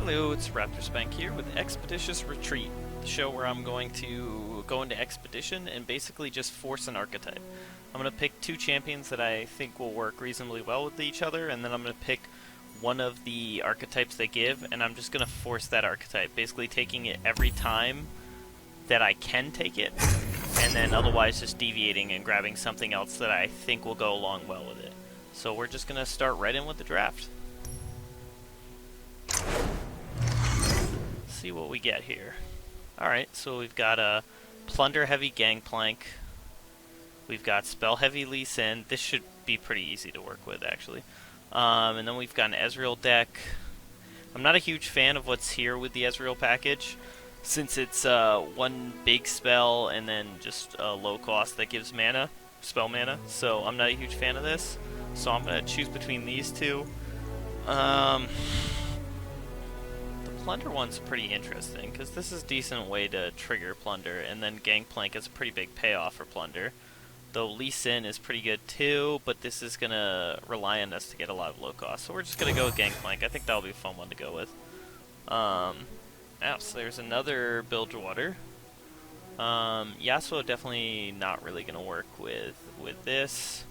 Hello, it's Raptor Spank here with Expeditious Retreat, the show where I'm going to go into Expedition and basically just force an archetype. I'm going to pick two champions that I think will work reasonably well with each other, and then I'm going to pick one of the archetypes they give, and I'm just going to force that archetype, basically taking it every time that I can take it, and then otherwise just deviating and grabbing something else that I think will go along well with it. So we're just going to start right in with the draft. See what we get here. Alright, so we've got a Plunder Heavy Gangplank. We've got Spell Heavy Lee Sin. This should be pretty easy to work with, actually. And then we've got an Ezreal deck. I'm not a huge fan of what's here with the Ezreal package, since it's one big spell and then just a low cost that gives mana, spell mana. So I'm not a huge fan of this. So I'm going to choose between these two. Plunder one's pretty interesting, because this is a decent way to trigger Plunder, and then Gangplank is a pretty big payoff for Plunder. Though Lee Sin is pretty good too, but this is going to rely on us to get a lot of low cost. So we're just going to go with Gangplank. I think that'll be a fun one to go with. So there's another Bilgewater. Yasuo definitely not really going to work with this.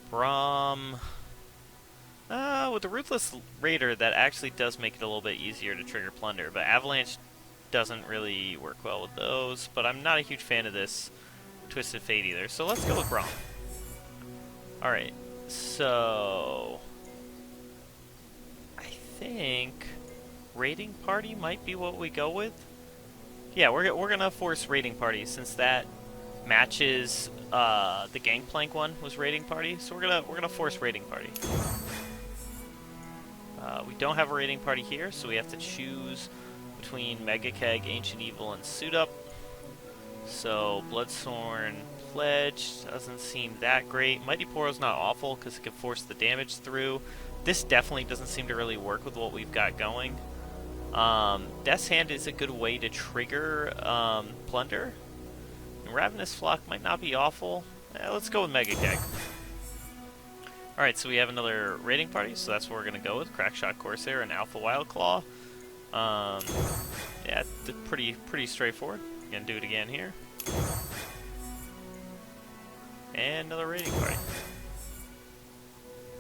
Braum... with the Ruthless Raider, that actually does make it a little bit easier to trigger Plunder, but Avalanche doesn't really work well with those, but I'm not a huge fan of this Twisted Fate either, so let's go with Braum. Alright, so... I think Raiding Party might be what we go with. Yeah, we're gonna force Raiding Party, since that matches the Gangplank one was Raiding Party, so we're gonna force Raiding Party. We don't have a raiding party here, so we have to choose between Mega Keg, Ancient Evil, and Suit Up. So Bloodthorn Pledge doesn't seem that great. Mighty Poro's not awful because it can force the damage through. This definitely doesn't seem to really work with what we've got going. Death's Hand is a good way to trigger Plunder. And Ravenous Flock might not be awful. Let's go with Mega Keg. Alright, so we have another raiding party, so that's what we're going to go with. Crackshot Corsair and Alpha Wildclaw. Yeah, pretty straightforward. Going to do it again here. And another raiding party.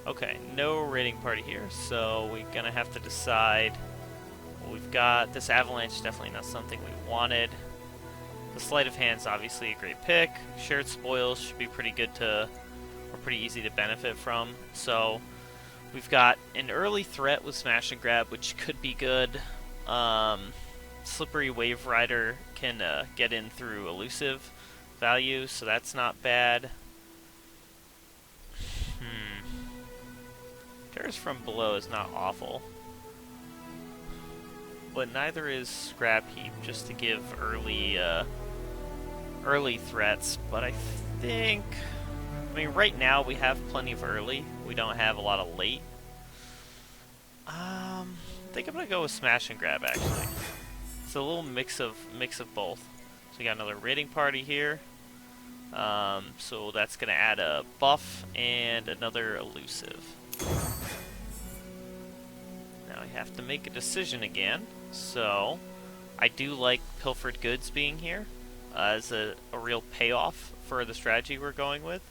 Okay, no raiding party here, so we're going to have to decide what we've got. This Avalanche definitely not something we wanted. The Sleight of Hand's obviously a great pick. Shared Spoils should be pretty good to... or pretty easy to benefit from. So we've got an early threat with Smash and Grab, which could be good. Slippery Wave Rider can get in through elusive value, so that's not bad. Terrors from Below is not awful, but neither is Scrap Heap, just to give early threats. But I think... I mean, right now we have plenty of early. We don't have a lot of late. I think I'm gonna go with Smash and Grab, actually. It's a little mix of both. So we got another raiding party here. So that's gonna add a buff and another elusive. Now I have to make a decision again. So I do like Pilfered Goods being here as a real payoff for the strategy we're going with.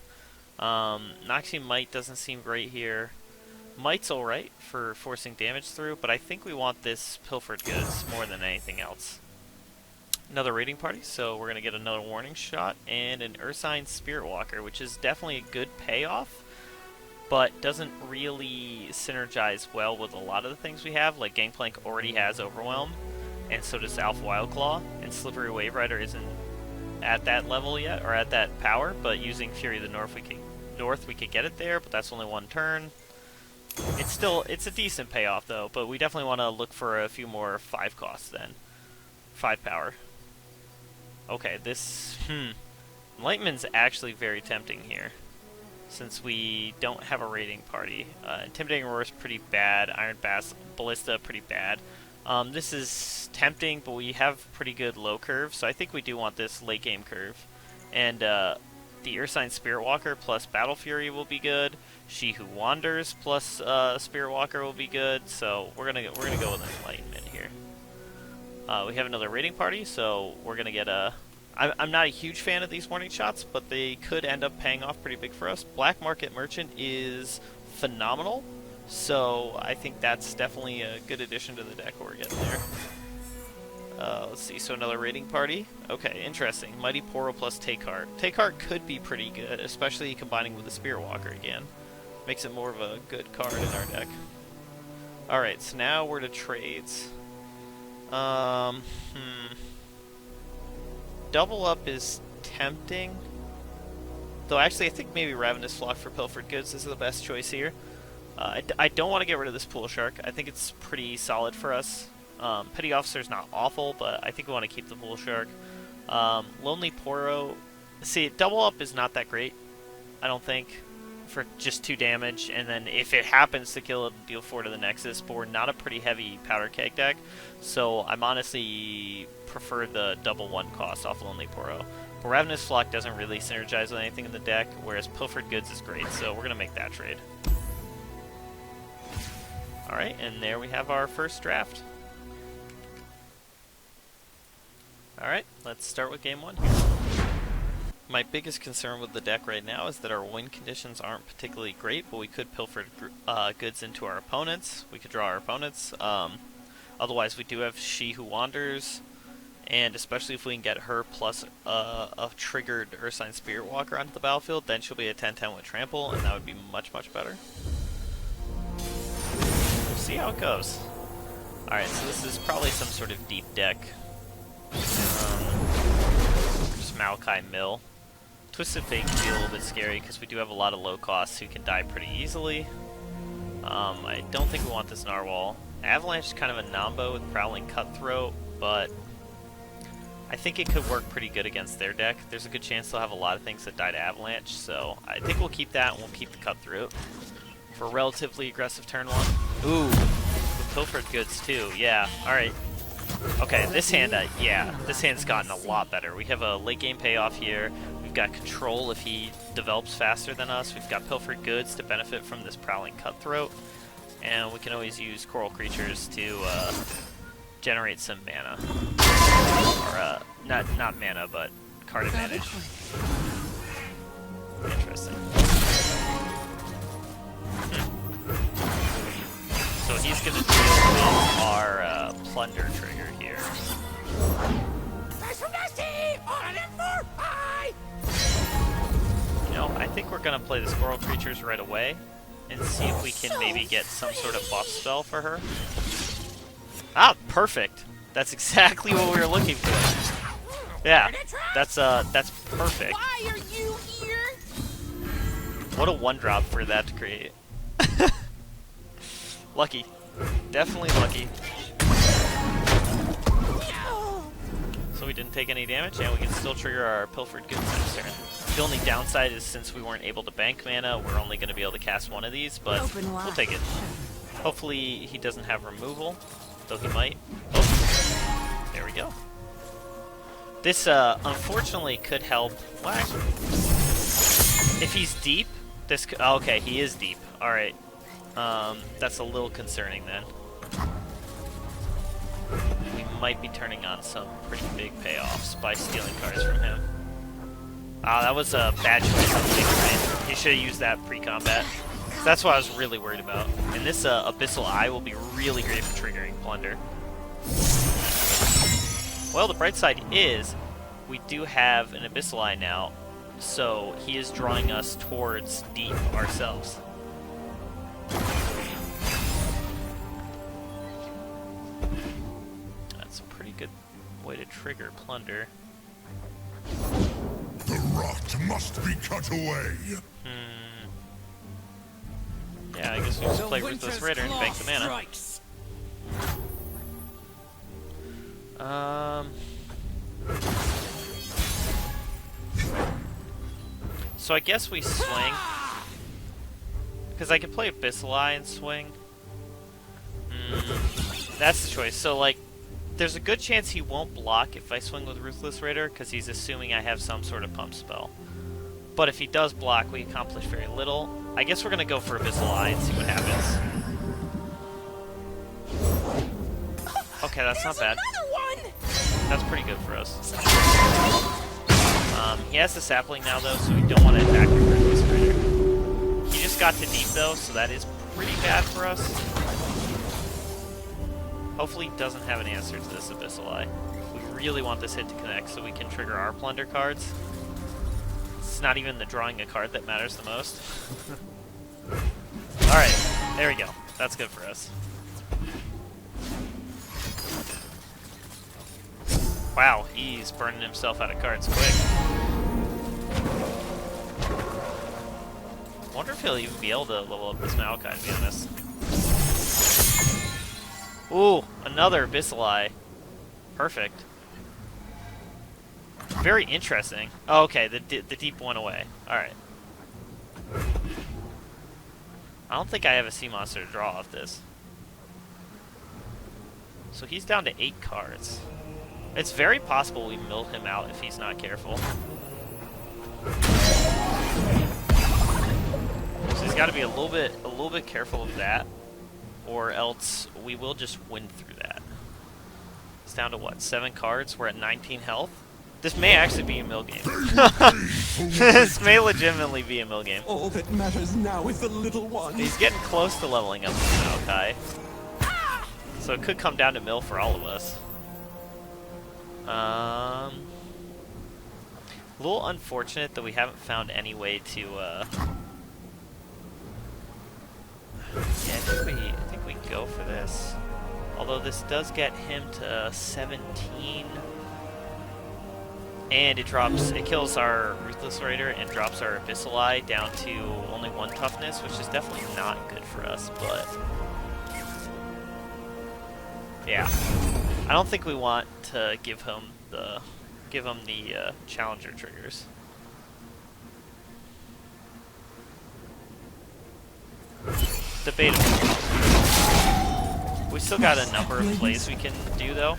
Noxie Might doesn't seem great here. Might's alright for forcing damage through, but I think we want this Pilfered Goods more than anything else. Another raiding party, so we're going to get another Warning Shot and an Ursine Spirit Walker, which is definitely a good payoff, but doesn't really synergize well with a lot of the things we have. Like Gangplank already has Overwhelm, and so does Alpha Wildclaw, and Slippery Wave Rider isn't at that level yet, or at that power, but using Fury of the North we could get it there, but that's only one turn. It's a decent payoff though, but we definitely want to look for a few more 5 costs then. 5 power. Okay, this Enlightenment's actually very tempting here, since we don't have a raiding party. Intimidating Roar is pretty bad, Iron Ballista pretty bad. This is tempting, but we have pretty good low curve, so I think we do want this late game curve. And the Ursine Spirit Walker plus Battle Fury will be good. She Who Wanders plus Spirit Walker will be good. So we're gonna go with Enlightenment here. We have another raiding party, so we're gonna get a. I'm not a huge fan of these warning shots, but they could end up paying off pretty big for us. Black Market Merchant is phenomenal, so I think that's definitely a good addition to the deck we're getting there. Let's see, so another raiding party. Okay, interesting. Mighty Poro plus Take Heart. Take Heart could be pretty good, especially combining with the Spirit Walker again. Makes it more of a good card in our deck. Alright, so now we're to trades. Double up is tempting. Though actually I think maybe Ravenous Flock for Pilfered Goods is the best choice here. I don't want to get rid of this Pool Shark. I think it's pretty solid for us. Petty Officer's not awful, but I think we want to keep the Pool Shark. Lonely Poro. See, double up is not that great, I don't think, for just 2 damage. And then if it happens to kill it, deal 4 to the Nexus. But we're not a pretty heavy Powder Keg deck, so I'm honestly prefer the double 1 cost off Lonely Poro. But Ravenous Flock doesn't really synergize with anything in the deck, whereas Pilfered Goods is great, so we're going to make that trade. Alright, and there we have our first draft. Alright, let's start with game 1 here. My biggest concern with the deck right now is that our win conditions aren't particularly great, but we could pilfer goods into our opponents. We could draw our opponents. Otherwise, we do have She Who Wanders, and especially if we can get her plus a triggered Ursine Spirit Walker onto the battlefield, then she'll be a 10-10 with Trample, and that would be much, much better. We'll see how it goes. Alright, so this is probably some sort of deep deck. Just Maokai Mill. Twisted Fate can be a little bit scary because we do have a lot of low costs who can die pretty easily. I don't think we want this Narwhal. Avalanche is kind of a nombo with Prowling Cutthroat, but I think it could work pretty good against their deck. There's a good chance they'll have a lot of things that die to Avalanche, so I think we'll keep that and we'll keep the Cutthroat for a relatively aggressive turn 1. Ooh, with Pilfered Goods too, yeah, alright. Okay, this hand, this hand's gotten a lot better. We have a late game payoff here. We've got control if he develops faster than us. We've got Pilfered Goods to benefit from this Prowling Cutthroat. And we can always use Coral Creatures to generate some mana. Or, not mana, but card advantage. Interesting. So he's going to deal with our Plunder trigger here. You know, I think we're going to play the Coral Creatures right away and see if we can maybe get some sort of buff spell for her. Ah, perfect. That's exactly what we were looking for. Yeah, that's perfect. Why are you here? What a 1-drop for that to create. Lucky. Definitely lucky. So we didn't take any damage, and we can still trigger our Pilfered Goods next turn. The only downside is since we weren't able to bank mana, we're only going to be able to cast one of these, but we'll take it. Hopefully he doesn't have removal, though he might. Oh, there we go. This, unfortunately, could help. What? If he's deep, this could... Oh, okay, he is deep. Alright. That's a little concerning then. We might be turning on some pretty big payoffs by stealing cards from him. Ah, that was a bad choice on the big screen. He should have used that pre-combat. That's what I was really worried about. And this Abyssal Eye will be really great for triggering Plunder. Well, the bright side is we do have an Abyssal Eye now, so he is drawing us towards deep ourselves. That's a pretty good way to trigger Plunder. The rot must be cut away. Yeah, I guess we just play Ruthless Raider and bank the mana. So I guess we swing. Because I could play Abyssal Eye and swing. That's the choice. So, like, there's a good chance he won't block if I swing with Ruthless Raider, because he's assuming I have some sort of pump spell. But if he does block, we accomplish very little. I guess we're going to go for Abyssal Eye and see what happens. Okay, that's not bad. That's pretty good for us. He has the sapling now, though, so we don't want to attack the Christmas Spider. He just got to deep, though, so that is pretty bad for us. Hopefully he doesn't have an answer to this Abyssal Eye. We really want this hit to connect so we can trigger our plunder cards. It's not even the drawing a card that matters the most. Alright, there we go. That's good for us. Wow, he's burning himself out of cards quick. Wonder if he'll even be able to level up this Maokai, to be honest. Ooh, another Abyssal Eye. Perfect. Very interesting. Oh, okay, the deep went away. Alright. I don't think I have a sea monster to draw off this. So he's down to 8 cards. It's very possible we mill him out if he's not careful. So he's got to be a little bit careful of that, or else we will just win through that. It's down to what, 7 cards? We're at 19 health. This may actually be a mill game. This may legitimately be a mill game. All that matters now is the little one. He's getting close to leveling up this Maokai. So it could come down to mill for all of us. A little unfortunate that we haven't found any way to, yeah, I think we go for this. Although this does get him to 17. And it kills our Ruthless Raider and drops our Abyssal Eye down to only 1 toughness, which is definitely not good for us, but... yeah. I don't think we want to give him the challenger triggers. Debatable. We still got a number of plays we can do, though.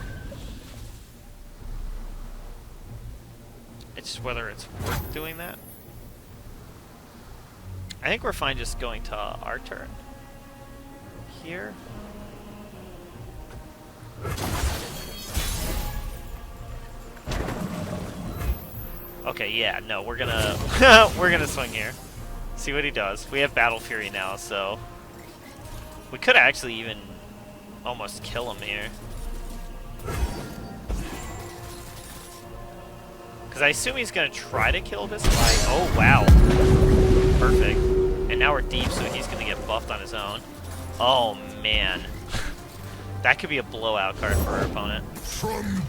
It's just whether it's worth doing that. I think we're fine just going to our turn here. Okay, yeah, no, we're gonna we're gonna swing here. See what he does. We have Battle Fury now, so we could actually even almost kill him here. Because I assume he's gonna try to kill this guy. Oh wow. Perfect. And now we're deep, so he's gonna get buffed on his own. Oh man. That could be a blowout card for our opponent.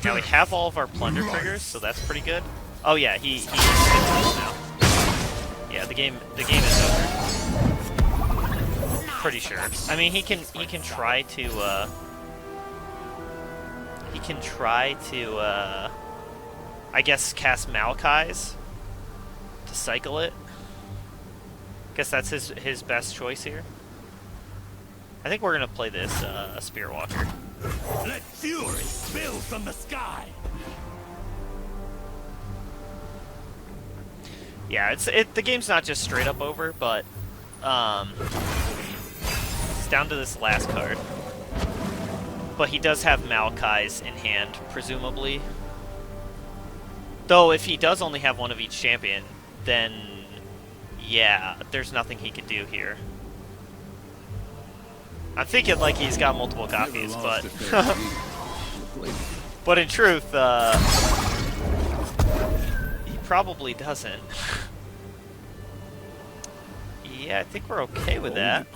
Now we have all of our plunder triggers, so that's pretty good. Oh yeah, he's now. Yeah, the game is over. Pretty sure. I mean, he can try to I guess cast Maokai's to cycle it. Guess that's his best choice here. I think we're gonna play this Spirit Walker. Let fury spill from the sky. Yeah, the game's not just straight up over, but it's down to this last card. But he does have Maokai's in hand, presumably. Though if he does only have one of each champion, then yeah, there's nothing he can do here. I'm thinking like he's got multiple copies, but but in truth, he probably doesn't. Yeah, I think we're okay with that.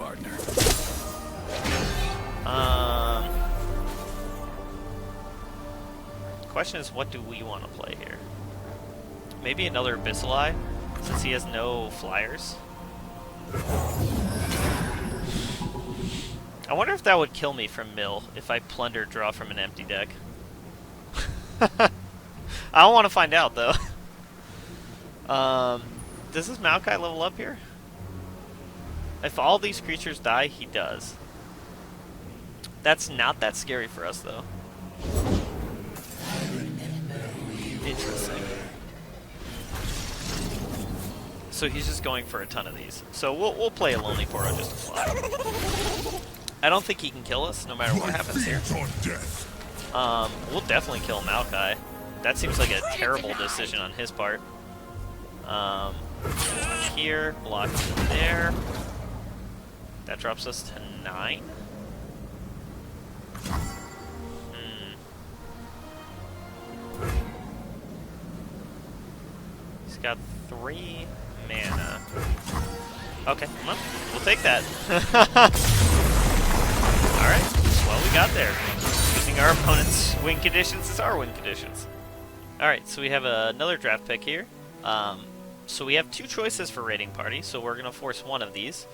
Question is, what do we want to play here? Maybe another Abyssal Eye, since he has no flyers. I wonder if that would kill me from mill if I plunder draw from an empty deck. I don't want to find out though. Does this Maokai level up here? If all these creatures die, he does. That's not that scary for us though. Interesting. so he's just going for a ton of these. So we'll play a Lonely Poro just to fly. I don't think he can kill us, no matter what happens here. We'll definitely kill Maokai. That seems like a terrible decision on his part. Block here, block there. That drops us to 9. He's got 3 mana. Okay, well, we'll take that. Alright, well, we got there. Using our opponent's win conditions as our win conditions. Alright, so we have another draft pick here. So we have 2 choices for Raiding Party, so we're going to force one of these.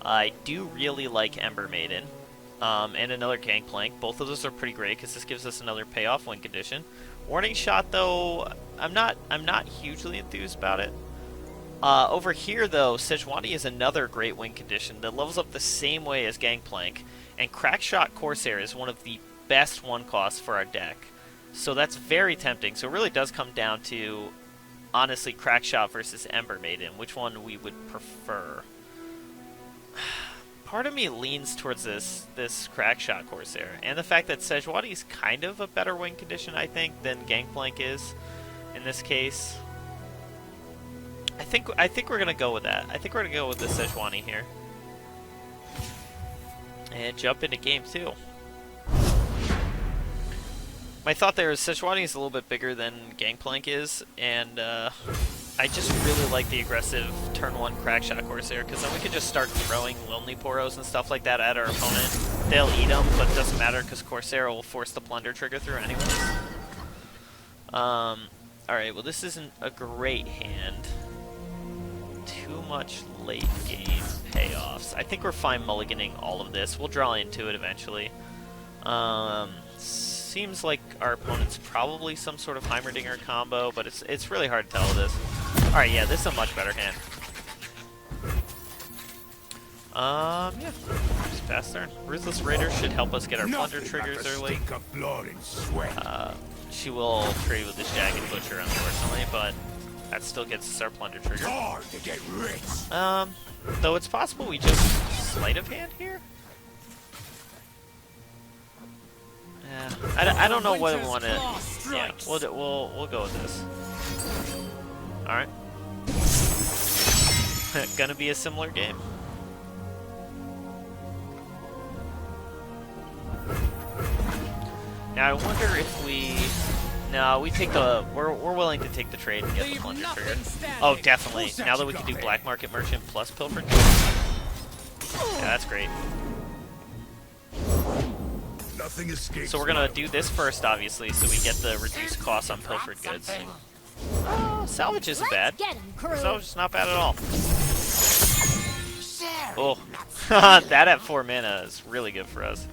I do really like Ember Maiden, and another Gangplank. Both of those are pretty great because this gives us another payoff win condition. Warning Shot, though, I'm not hugely enthused about it. Over here, though, Sejuani is another great win condition that levels up the same way as Gangplank, and Crackshot Corsair is one of the best one costs for our deck. So that's very tempting. So it really does come down to, honestly, Crackshot versus Ember Maiden, which one we would prefer. Part of me leans towards this Crackshot Corsair, and the fact that Sejuani is kind of a better win condition, I think, than Gangplank is in this case. I think we're gonna go with that. I think we're gonna go with the Sejuani here, and jump into game 2. My thought there is Sejuani is a little bit bigger than Gangplank is, and I just really like the aggressive turn 1 Crackshot Corsair, because then we can just start throwing Lonely Poros and stuff like that at our opponent. They'll eat them, but it doesn't matter because Corsair will force the Plunder trigger through anyways. Alright, well this isn't a great hand. Too much late game payoffs. I think we're fine mulliganing all of this. We'll draw into it eventually. Seems like our opponent's probably some sort of Heimerdinger combo, but it's really hard to tell with this. Alright, yeah, this is a much better hand. Yeah. Just pass turn. Ruthless Raider should help us get our Plunder triggers early. She will trade with this Jagged Butcher, unfortunately, but that still gets us our Plunder trigger. Though it's possible we just Sleight of Hand here? I don't know what we want to. Yeah, we'll go with this. All right. Gonna be a similar game. Now I wonder if we. No, we take the. We're willing to take the trade and get the Plunder trigger. Oh, definitely. Now that we can do Black Market Merchant plus Pilfered. Yeah, that's great. So we're gonna do this first, obviously, so we get the reduced cost on Pilfered Goods. Salvage isn't bad. Salvage is not bad at all. Oh, that at 4 mana is really good for us.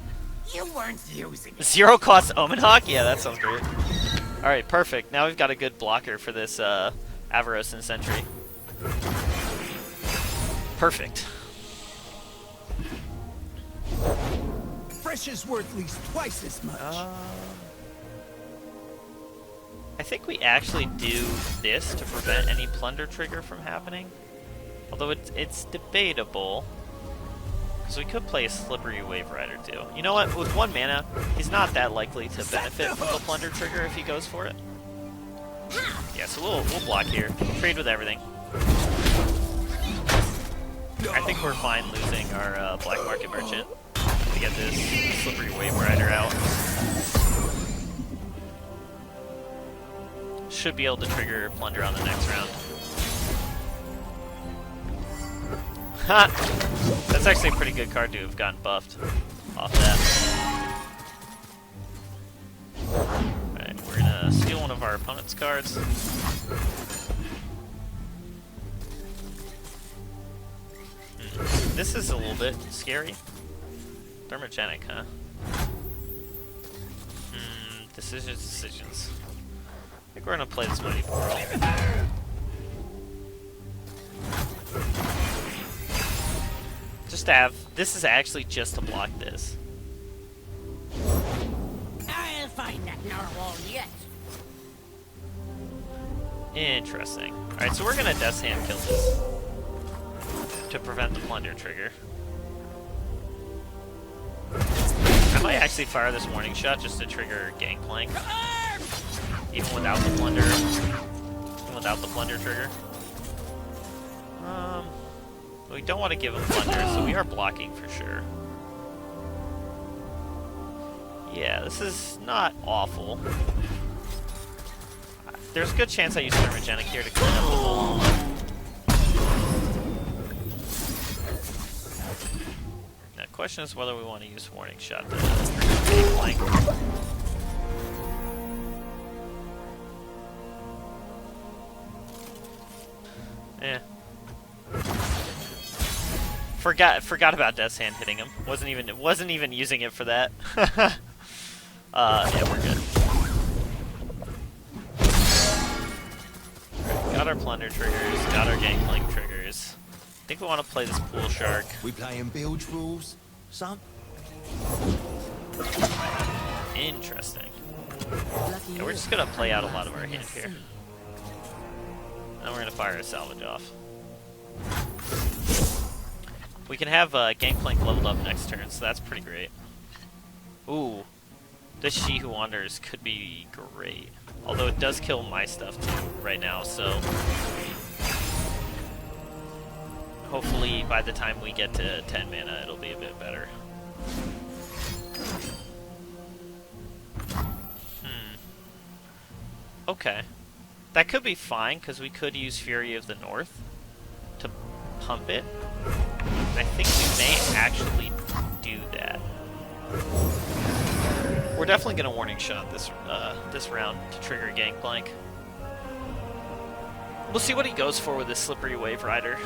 You weren't using it. 0 cost Omen Hawk? Yeah, that sounds great. Alright, perfect. Now we've got a good blocker for this Avaros and Sentry. Perfect. Fresh is worth at least twice as much. I think we actually do this to prevent any Plunder trigger from happening. Although it's debatable. Because we could play a Slippery Wave Rider too. You know what? With 1 mana, he's not that likely to benefit from the Plunder trigger if he goes for it. Yeah, so we'll block here. Trade with everything. I think we're fine losing our Black Market Merchant to get this Slippery Wave Rider out. Should be able to trigger Plunder on the next round. Ha! That's actually a pretty good card to have gotten buffed off that. Alright, we're gonna steal one of our opponent's cards. This is a little bit scary. Thermogenic, huh? Decisions. I think we're gonna play this Mighty Poro. Just to have. This is actually just to block this. I'll find that narwhal yet. Interesting. Alright, so we're gonna Death's Hand kill this. to prevent the plunder trigger. I might actually fire this warning shot just to trigger Gangplank, even without the plunder. Even without the plunder trigger. We don't want to give him plunder, so we are blocking for sure. Yeah, this is not awful. There's a good chance I use Thermogenic here to clean up the whole. The question is whether we want to use Warning Shot to flank. Eh. Forgot about Death's Hand hitting him. Wasn't even using it for that. Yeah, we're good. Got our plunder triggers, got our Gangplank triggers. I think we want to play this Pool Shark. We playing bilge rules, son? Interesting. Yeah, we're just gonna play out a lot of our hand here. And then we're gonna fire a salvage off. We can have Gangplank leveled up next turn, so that's pretty great. Ooh, this She Who Wanders could be great. Although it does kill my stuff too right now, so hopefully by the time we get to 10 mana, it'll be a bit better. Okay. That could be fine, because we could use Fury of the North to pump it. I think we may actually do that. We're definitely going to Warning Shot this round to trigger Gangplank. We'll see what he goes for with this Slippery Wave Rider.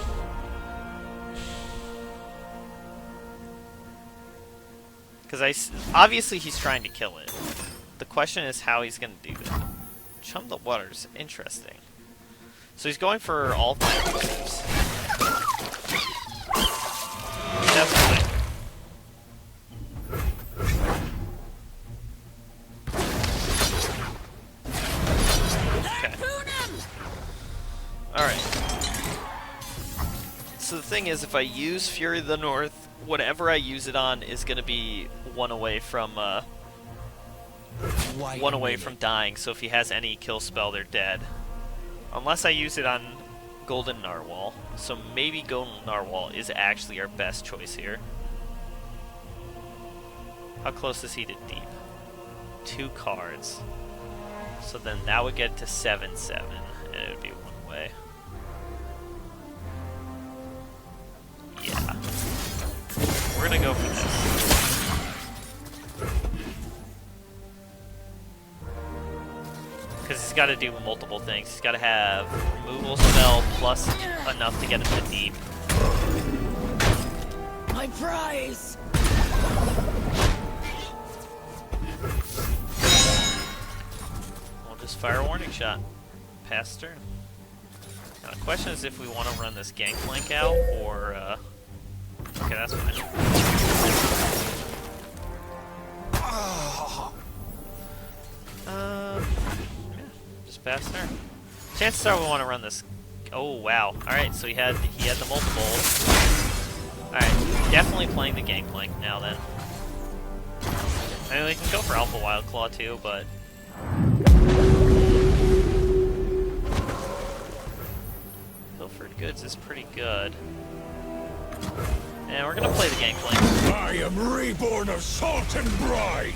Because obviously he's trying to kill it. The question is how he's going to do that. Chum the Waters, interesting. So he's going for all of my moves. That's fine. Okay. Alright. So the thing is, if I use Fury of the North, whatever I use it on is going to be one away from dying, so if he has any kill spell, they're dead. Unless I use it on Golden Narwhal. So maybe Golden Narwhal is actually our best choice here. How close is he to deep? 2 cards. So then that would get to 7/7, and it would be one way. Yeah. We're gonna go for this. Because he's got to do multiple things. He's got to have removal spell plus enough to get him to deep. My prize! We'll just fire a Warning Shot. Pass turn. Now the question is if we want to run this Gangplank out or... Okay, that's fine. Pass turn. Chances are we want to run this. Oh wow! All right, so he had the multiples. All right, definitely playing the Gangplank now. Then I mean, we can go for Alpha Wild Claw too, but Pilfered Goods is pretty good. And we're gonna play the Gangplank. I am reborn of Salt and Brine!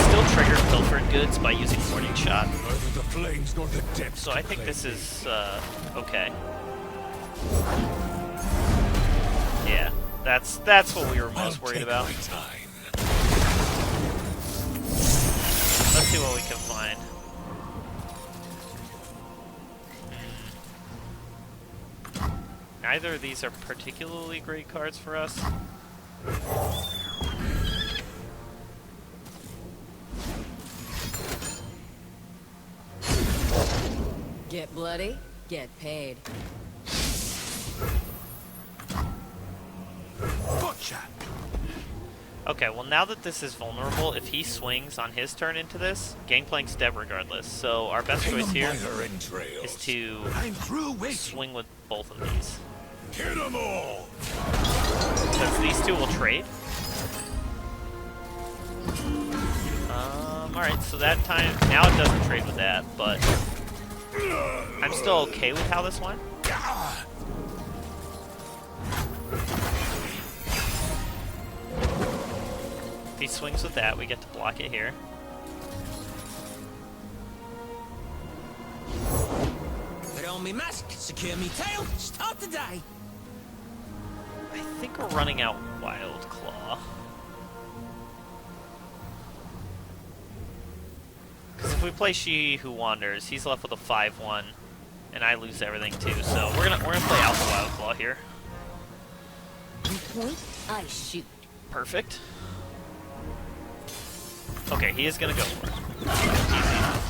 Still trigger Pilfered Goods by using Warning Shot. Neither the flames nor the depths. So I think this is okay. Yeah, that's what we were most worried about. Let's see what we can find. Neither of these are particularly great cards for us. Get bloody, get paid. Gotcha! Okay, well now that this is vulnerable, if he swings on his turn into this, Gangplank's dead regardless. So our best choice here is to I'm through waiting. swing with both of these. Hit 'em all. Because these two will trade. Alright, so that time, now it doesn't trade with that, but I'm still okay with how this went. If he swings with that, we get to block it here. Put on me mask, secure me tail, start the day. I think we're running out Wild Claw. Because if we play She Who Wanders, he's left with a 5-1, and I lose everything too. So we're gonna play Alpha Wild Claw here. You point, I shoot. Perfect. Okay, he is gonna go for it. Easy.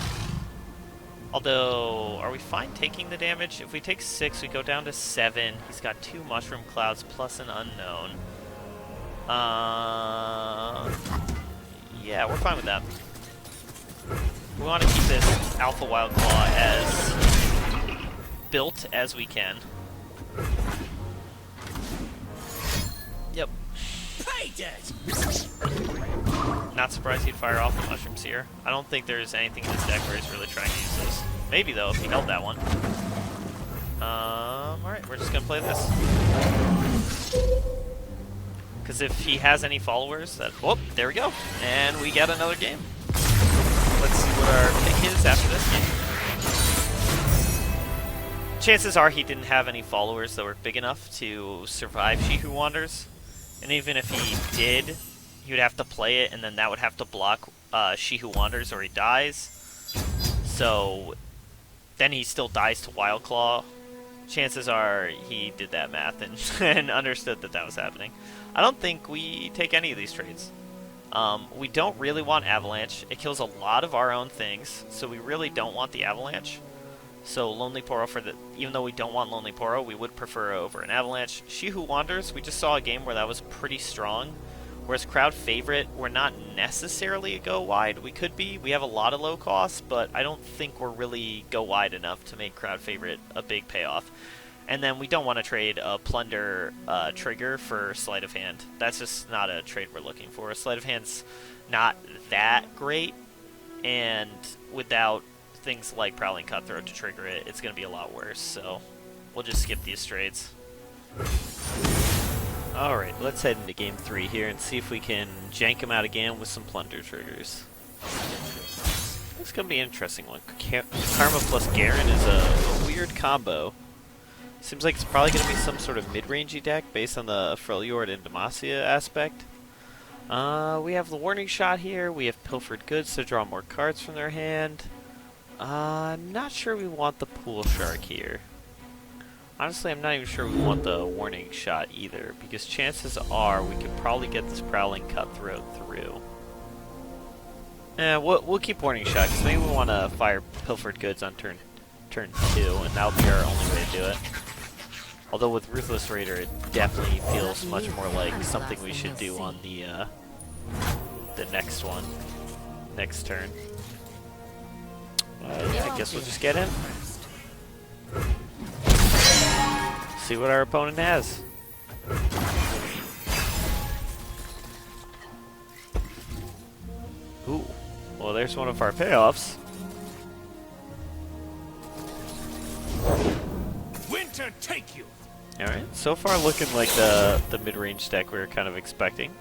Although, are we fine taking the damage? If we take 6, we go down to 7. He's got 2 Mushroom Clouds plus an Unknown. Yeah, we're fine with that. We want to keep this Alpha Wild Claw as built as we can. Yep. Pay dirt. Not surprised he'd fire off the mushrooms here. I don't think there's anything in his deck where he's really trying to use this. Maybe though, if he held that one. Alright, we're just gonna play this. Because if he has any followers, that... Oh, there we go. And we get another game. Let's see what our pick is after this game. Chances are he didn't have any followers that were big enough to survive She Who Wanders. And even if he did, he would have to play it, and then that would have to block She Who Wanders or he dies. So then he still dies to Wild Claw. Chances are he did that math and, and understood that that was happening. I don't think we take any of these trades. We don't really want Avalanche. It kills a lot of our own things, so we really don't want the Avalanche. So Lonely Poro for the... Even though we don't want Lonely Poro, we would prefer over an Avalanche. She Who Wanders, we just saw a game where that was pretty strong. Whereas Crowd Favorite, we're not necessarily a go wide. We could be. We have a lot of low costs, but I don't think we're really go wide enough to make Crowd Favorite a big payoff. And then we don't want to trade a Plunder trigger for Sleight of Hand. That's just not a trade we're looking for. Sleight of Hand's not that great, and without things like Prowling Cutthroat to trigger it, it's going to be a lot worse. So we'll just skip these trades. Alright, let's head into game 3 here and see if we can jank him out again with some Plunder triggers. This is going to be an interesting one. Karma plus Garen is a weird combo. Seems like it's probably going to be some sort of mid-rangey deck based on the Freljord and Demacia aspect. We have the Warning Shot here. We have Pilfered Goods to draw more cards from their hand. I'm not sure we want the Pool Shark here. Honestly, I'm not even sure we want the Warning Shot either, because chances are we could probably get this Prowling Cutthroat through. We'll keep Warning Shot, because maybe we want to fire Pilfered Goods on turn 2, and that'll be our only way to do it. Although with Ruthless Raider, it definitely feels much more like something we should do on the next one, next turn. Yeah, I guess we'll just get in. See what our opponent has. Ooh, well there's one of our payoffs. Winter take you. Alright, so far looking like the mid-range deck we were kind of expecting.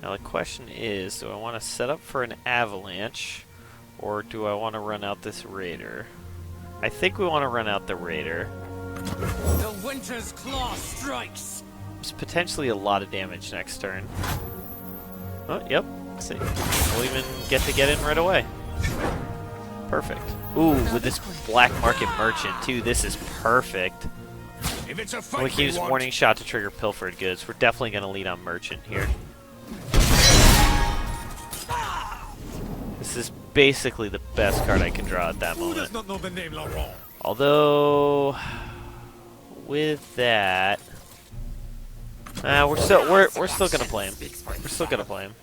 Now the question is, do I want to set up for an Avalanche, or do I want to run out this Raider? I think we want to run out the Raider. The Winter's Claw strikes. There's potentially a lot of damage next turn. Oh, yep. See, we'll even get in right away. Perfect. Ooh, with this Black Market Merchant too, this is perfect. If it's a fight We can use want, Warning Shot to trigger Pilfered Goods. We're definitely going to lead on Merchant here. This is basically the best card I can draw at that who moment. does not know the name Laurent? Although, with that, We're still gonna play him. We're still gonna play him.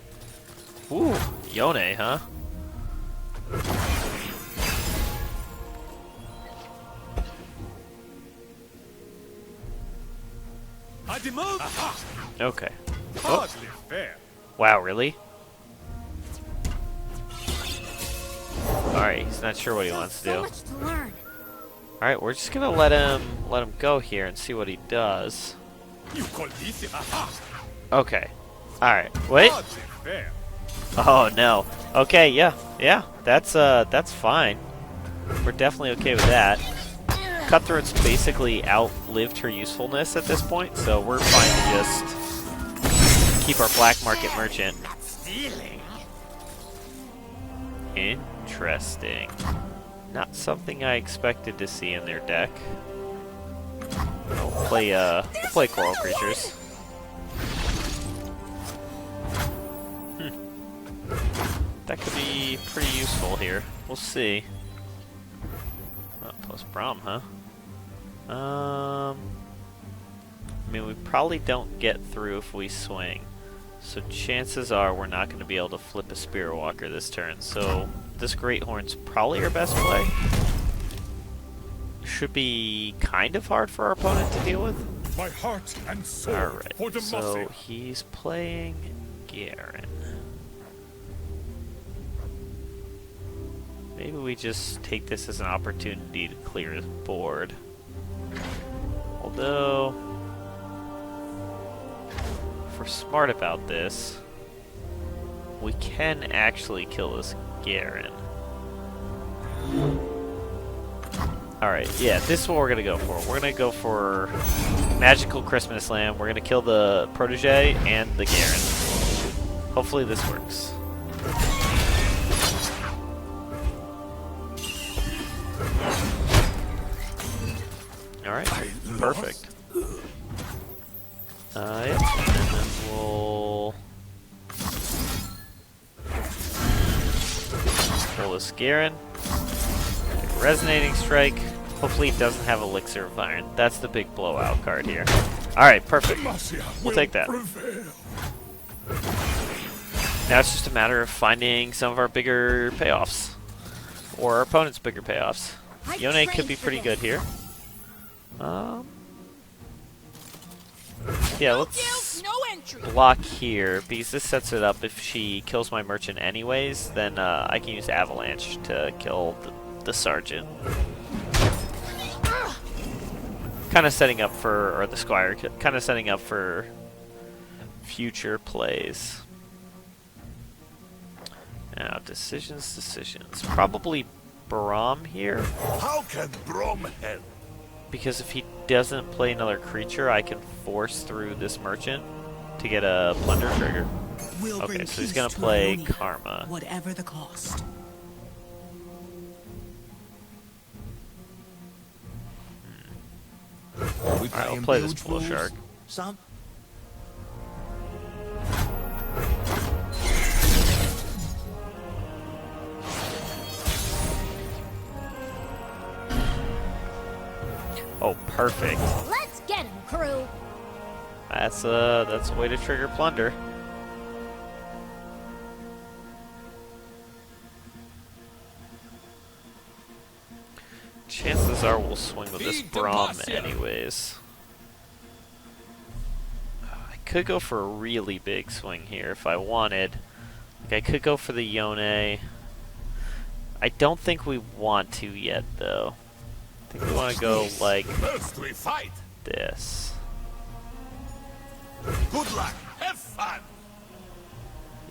Ooh, Yone, huh? I demove. Okay. Hardly fair. Wow, really? Alright, he's not sure what he wants to So do. much to learn. Alright, we're just gonna let him go here and see what he does. You call this? Okay. Alright, wait. Hardly fair. Oh no. Okay, yeah, that's fine. We're definitely okay with that. Cutthroat's basically outlived her usefulness at this point, so we're fine to just keep our black market merchant. Not stealing. Interesting. Not something I expected to see in their deck. We'll play coral creatures. That could be pretty useful here. We'll see. Oh, plus Braum, huh? I mean, we probably don't get through if we swing. So chances are we're not going to be able to flip a Spirit Walker this turn. So this Great Horn's probably our best play. Should be kind of hard for our opponent to deal with. My heart and soul Alright, for so Demacia. he's playing Garen. Maybe we just take this as an opportunity to clear his board. Although, if we're smart about this, we can actually kill this Garen. Alright, yeah, this is what we're gonna go for. We're gonna go for Magical Christmas Lamb. We're gonna kill the Protege and the Garen. Hopefully this works. Alright, perfect. Yeah, and then we'll pull this Garen. Resonating Strike. Hopefully it doesn't have Elixir of Iron. That's the big blowout card here. Alright, perfect. Demacia We'll will take that. prevail. Now it's just a matter of finding some of our bigger payoffs. Or our opponent's bigger payoffs. I Yone could trained be for pretty this. good here. Yeah, No let's guilt, no entry. block here, because this sets it up. If she kills my merchant anyways, then I can use Avalanche to kill the Sergeant. Kind of setting up for, or the Squire, kind of setting up for future plays. Now, decisions. Probably Braum here, How can Brom help? because if he doesn't play another creature, I can force through this merchant to get a plunder trigger. We'll Okay, bring so he's peace gonna to play Ionia, Karma. whatever the cost. Alright, we'll play this Bull Shark. Some? Oh, perfect. Let's get him, crew. That's a way to trigger plunder. Chances are we'll swing with this Big Braum Demacia. anyways. I could go for a really big swing here if I wanted. Like, I could go for the Yone. I don't think we want to yet, though. I think we want to go like First we fight. this. Good luck. Have fun.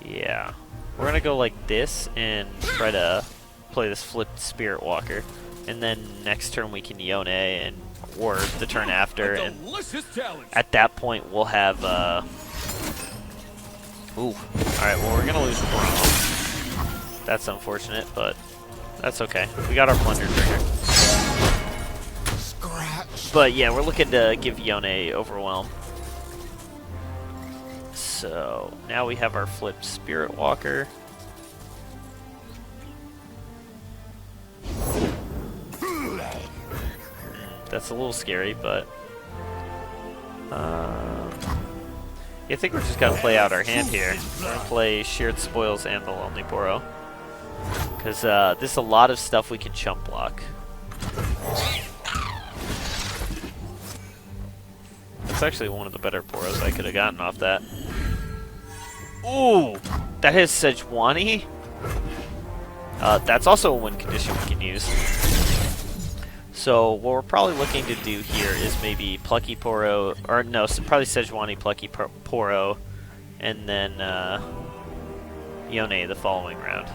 Yeah. We're gonna go like this and try to play this flipped Spirit Walker. And then next turn we can Yone and or the turn after, and Delicious challenge. at that point we'll have ooh. Alright, well we're gonna lose Braum. That's unfortunate, but that's okay. We got our plunder trigger. Scratch. But yeah, we're looking to give Yone Overwhelm. So now we have our flipped Spirit Walker. That's a little scary, but I think we're just gonna play out our hand here. We're gonna play Shared Spoils and the Lonely Burrow. Because there's a lot of stuff we can chump block. It's actually one of the better Boros I could have gotten off that. Ooh! That is Sejuani? That's also a win condition we can use. So what we're probably looking to do here is maybe Plucky Poro, or no, probably Sejuani, Plucky Poro, and then Yone the following round.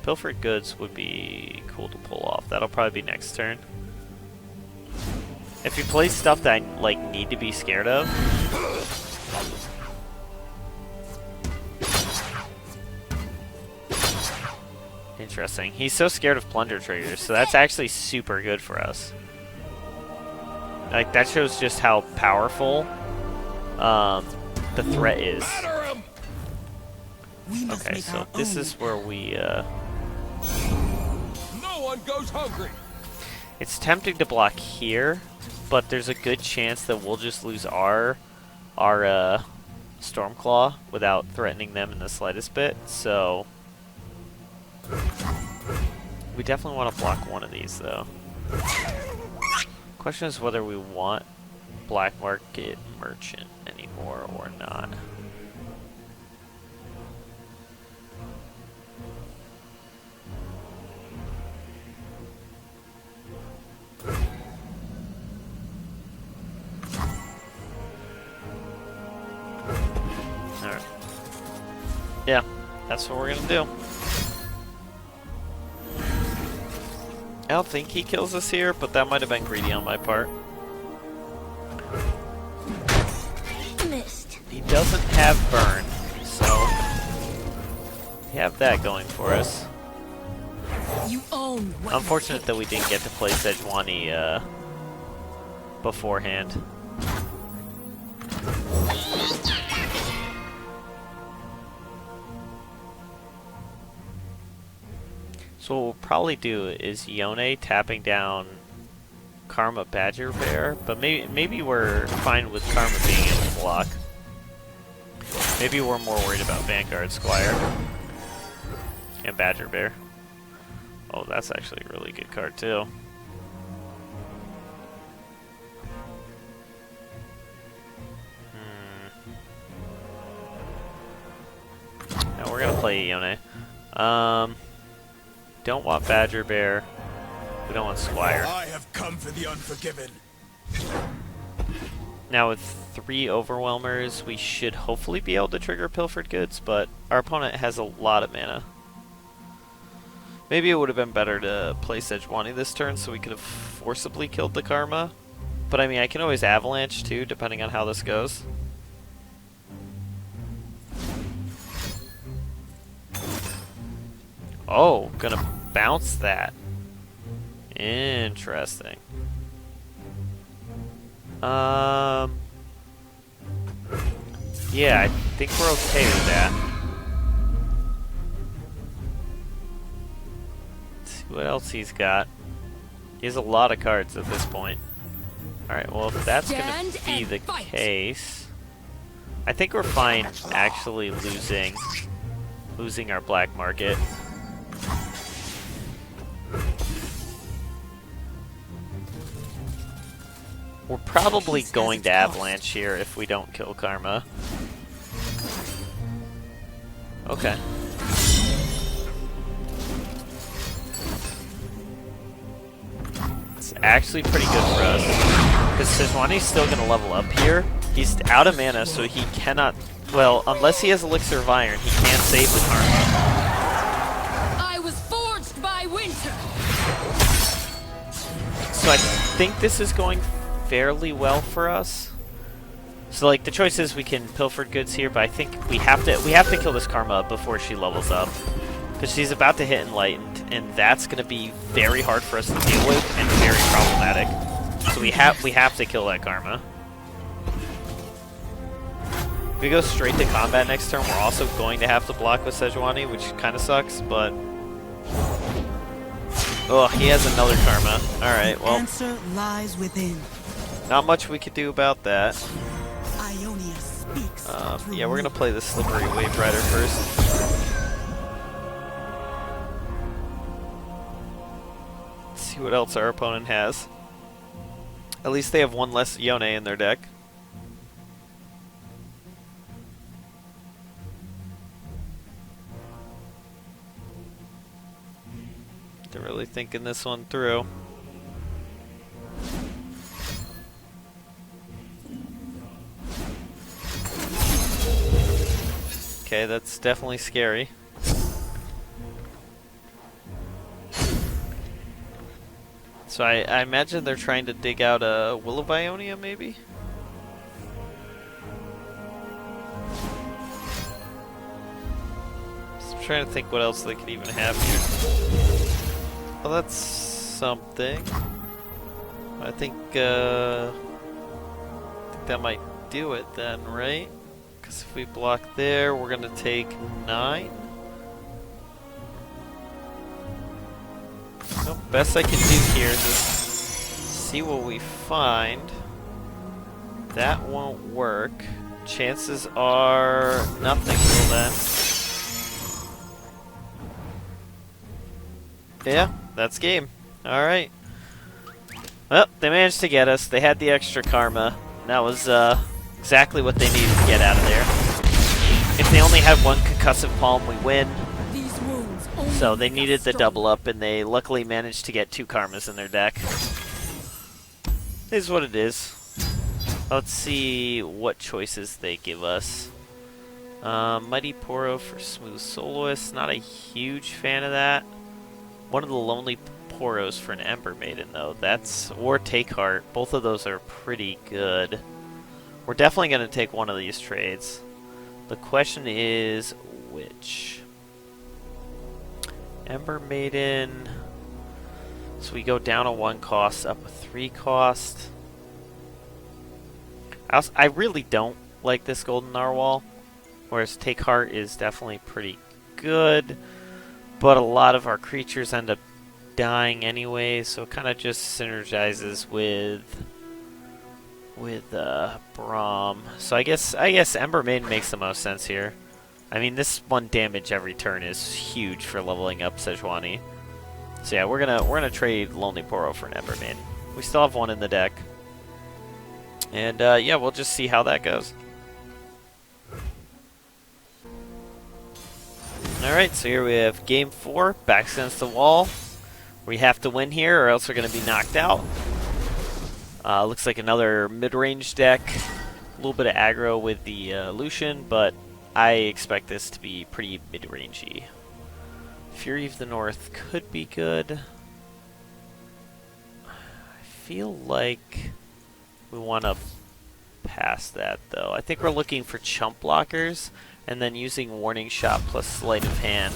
Pilfered Goods would be cool to pull off. That'll probably be next turn. If you play stuff that I like need to be scared of, interesting. He's so scared of plunder triggers, so that's actually super good for us. Like that shows just how powerful the threat is. Okay, so this is where we. No one goes hungry. It's tempting to block here, but there's a good chance that we'll just lose our Stormclaw without threatening them in the slightest bit. So we definitely want to block one of these, though. Question is whether we want Black Market Merchant anymore or not. Alright. Yeah, that's what we're gonna do. I don't think he kills us here, but that might have been greedy on my part. Missed. He doesn't have burn, so we have that going for us. You own what Unfortunate that we didn't get to play Sejuani beforehand. So what we'll probably do is Yone tapping down Karma Badger Bear, but maybe we're fine with Karma being able to block. Maybe we're more worried about Vanguard Squire and Badger Bear. Oh, that's actually a really good card too. Now we're gonna play Yone. Don't want Badger Bear. We don't want Squire. I have come for the unforgiven. Now with 3 Overwhelmers, we should hopefully be able to trigger Pilfered Goods, but our opponent has a lot of mana. Maybe it would have been better to play Sejuani this turn so we could have forcibly killed the Karma. But I mean, I can always Avalanche too, depending on how this goes. Oh, gonna bounce that. Interesting. Yeah, I think we're okay with that. Let's see what else he's got. He has a lot of cards at this point. Alright, well if that's gonna be the case, I think we're fine actually losing our black market. We're probably going to Avalanche here if we don't kill Karma. Okay. It's actually pretty good for us. Because Sejuani's still going to level up here. He's out of mana, so he cannot... Well, unless he has Elixir of Iron, he can't save the Karma. I was forged by winter. So I think this is going fairly well for us. So like the choice is we can Pilfered Goods here, but I think we have to kill this Karma before she levels up, because she's about to hit Enlightened, and that's going to be very hard for us to deal with and very problematic. So we have to kill that Karma. If we go straight to combat next turn, we're also going to have to block with Sejuani, which kind of sucks, but oh, he has another Karma. All right, well. Answer lies within. Not much we could do about that. Ionia speaks. Yeah, we're gonna play the Slippery Wave Rider first. Let's see what else our opponent has. At least they have one less Yone in their deck. They're really thinking this one through. Okay, that's definitely scary. So I imagine they're trying to dig out a Will of Ionia, maybe? Just trying to think what else they could even have here. Well, that's something. I think that might do it then, right? Because if we block there, we're going to take 9. Well, best I can do here is just see what we find. That won't work. Chances are nothing will then. Yeah, that's game. Alright. Well, they managed to get us. They had the extra karma. That was exactly what they needed to get out of there. If they only had one concussive palm, we win. These wounds only So they make us needed the stronger. double up, and they luckily managed to get 2 karmas in their deck. Is what it is. Let's see what choices they give us. Mighty Poro for Smooth Soloist. Not a huge fan of that. One of the Lonely Poros for an Ember Maiden, though. That's or Take Heart. Both of those are pretty good. We're definitely going to take one of these trades. The question is which? Ember Maiden. So we go down a 1 cost, up a 3 cost. I really don't like this Golden Narwhal, whereas Take Heart is definitely pretty good, but a lot of our creatures end up dying anyway, so it kind of just synergizes with Braum. So I guess Ember Maiden makes the most sense here. I mean, this 1 damage every turn is huge for leveling up Sejuani. So yeah, we're gonna trade Lonely Poro for an Ember Maiden. We still have 1 in the deck. And yeah, we'll just see how that goes. Alright, so here we have game 4, backs against the wall. We have to win here or else we're going to be knocked out. Looks like another mid-range deck. A little bit of aggro with the Lucian, but I expect this to be pretty mid-rangey. Fury of the North could be good. I feel like we want to pass that, though. I think we're looking for chump blockers, and then using Warning Shot plus Sleight of Hand.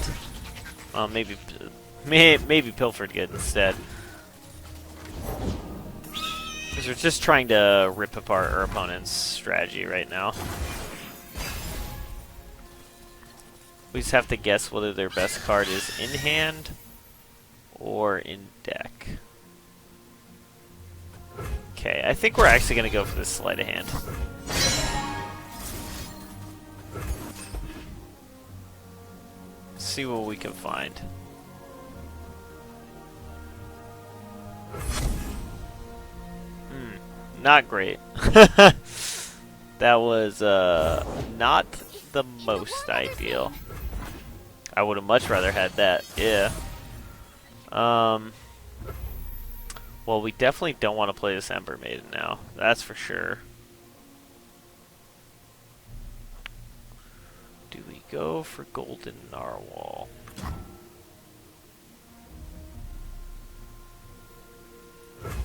Maybe Pilfered Good instead. Because we're just trying to rip apart our opponent's strategy right now. We just have to guess whether their best card is in hand or in deck. Okay, I think we're actually going to go for this Sleight of Hand. See what we can find. Not great. That was not the most ideal. I would have much rather had that. Yeah. Well, we definitely don't want to play this Ember Maiden now. That's for sure. Do we go for Golden Narwhal?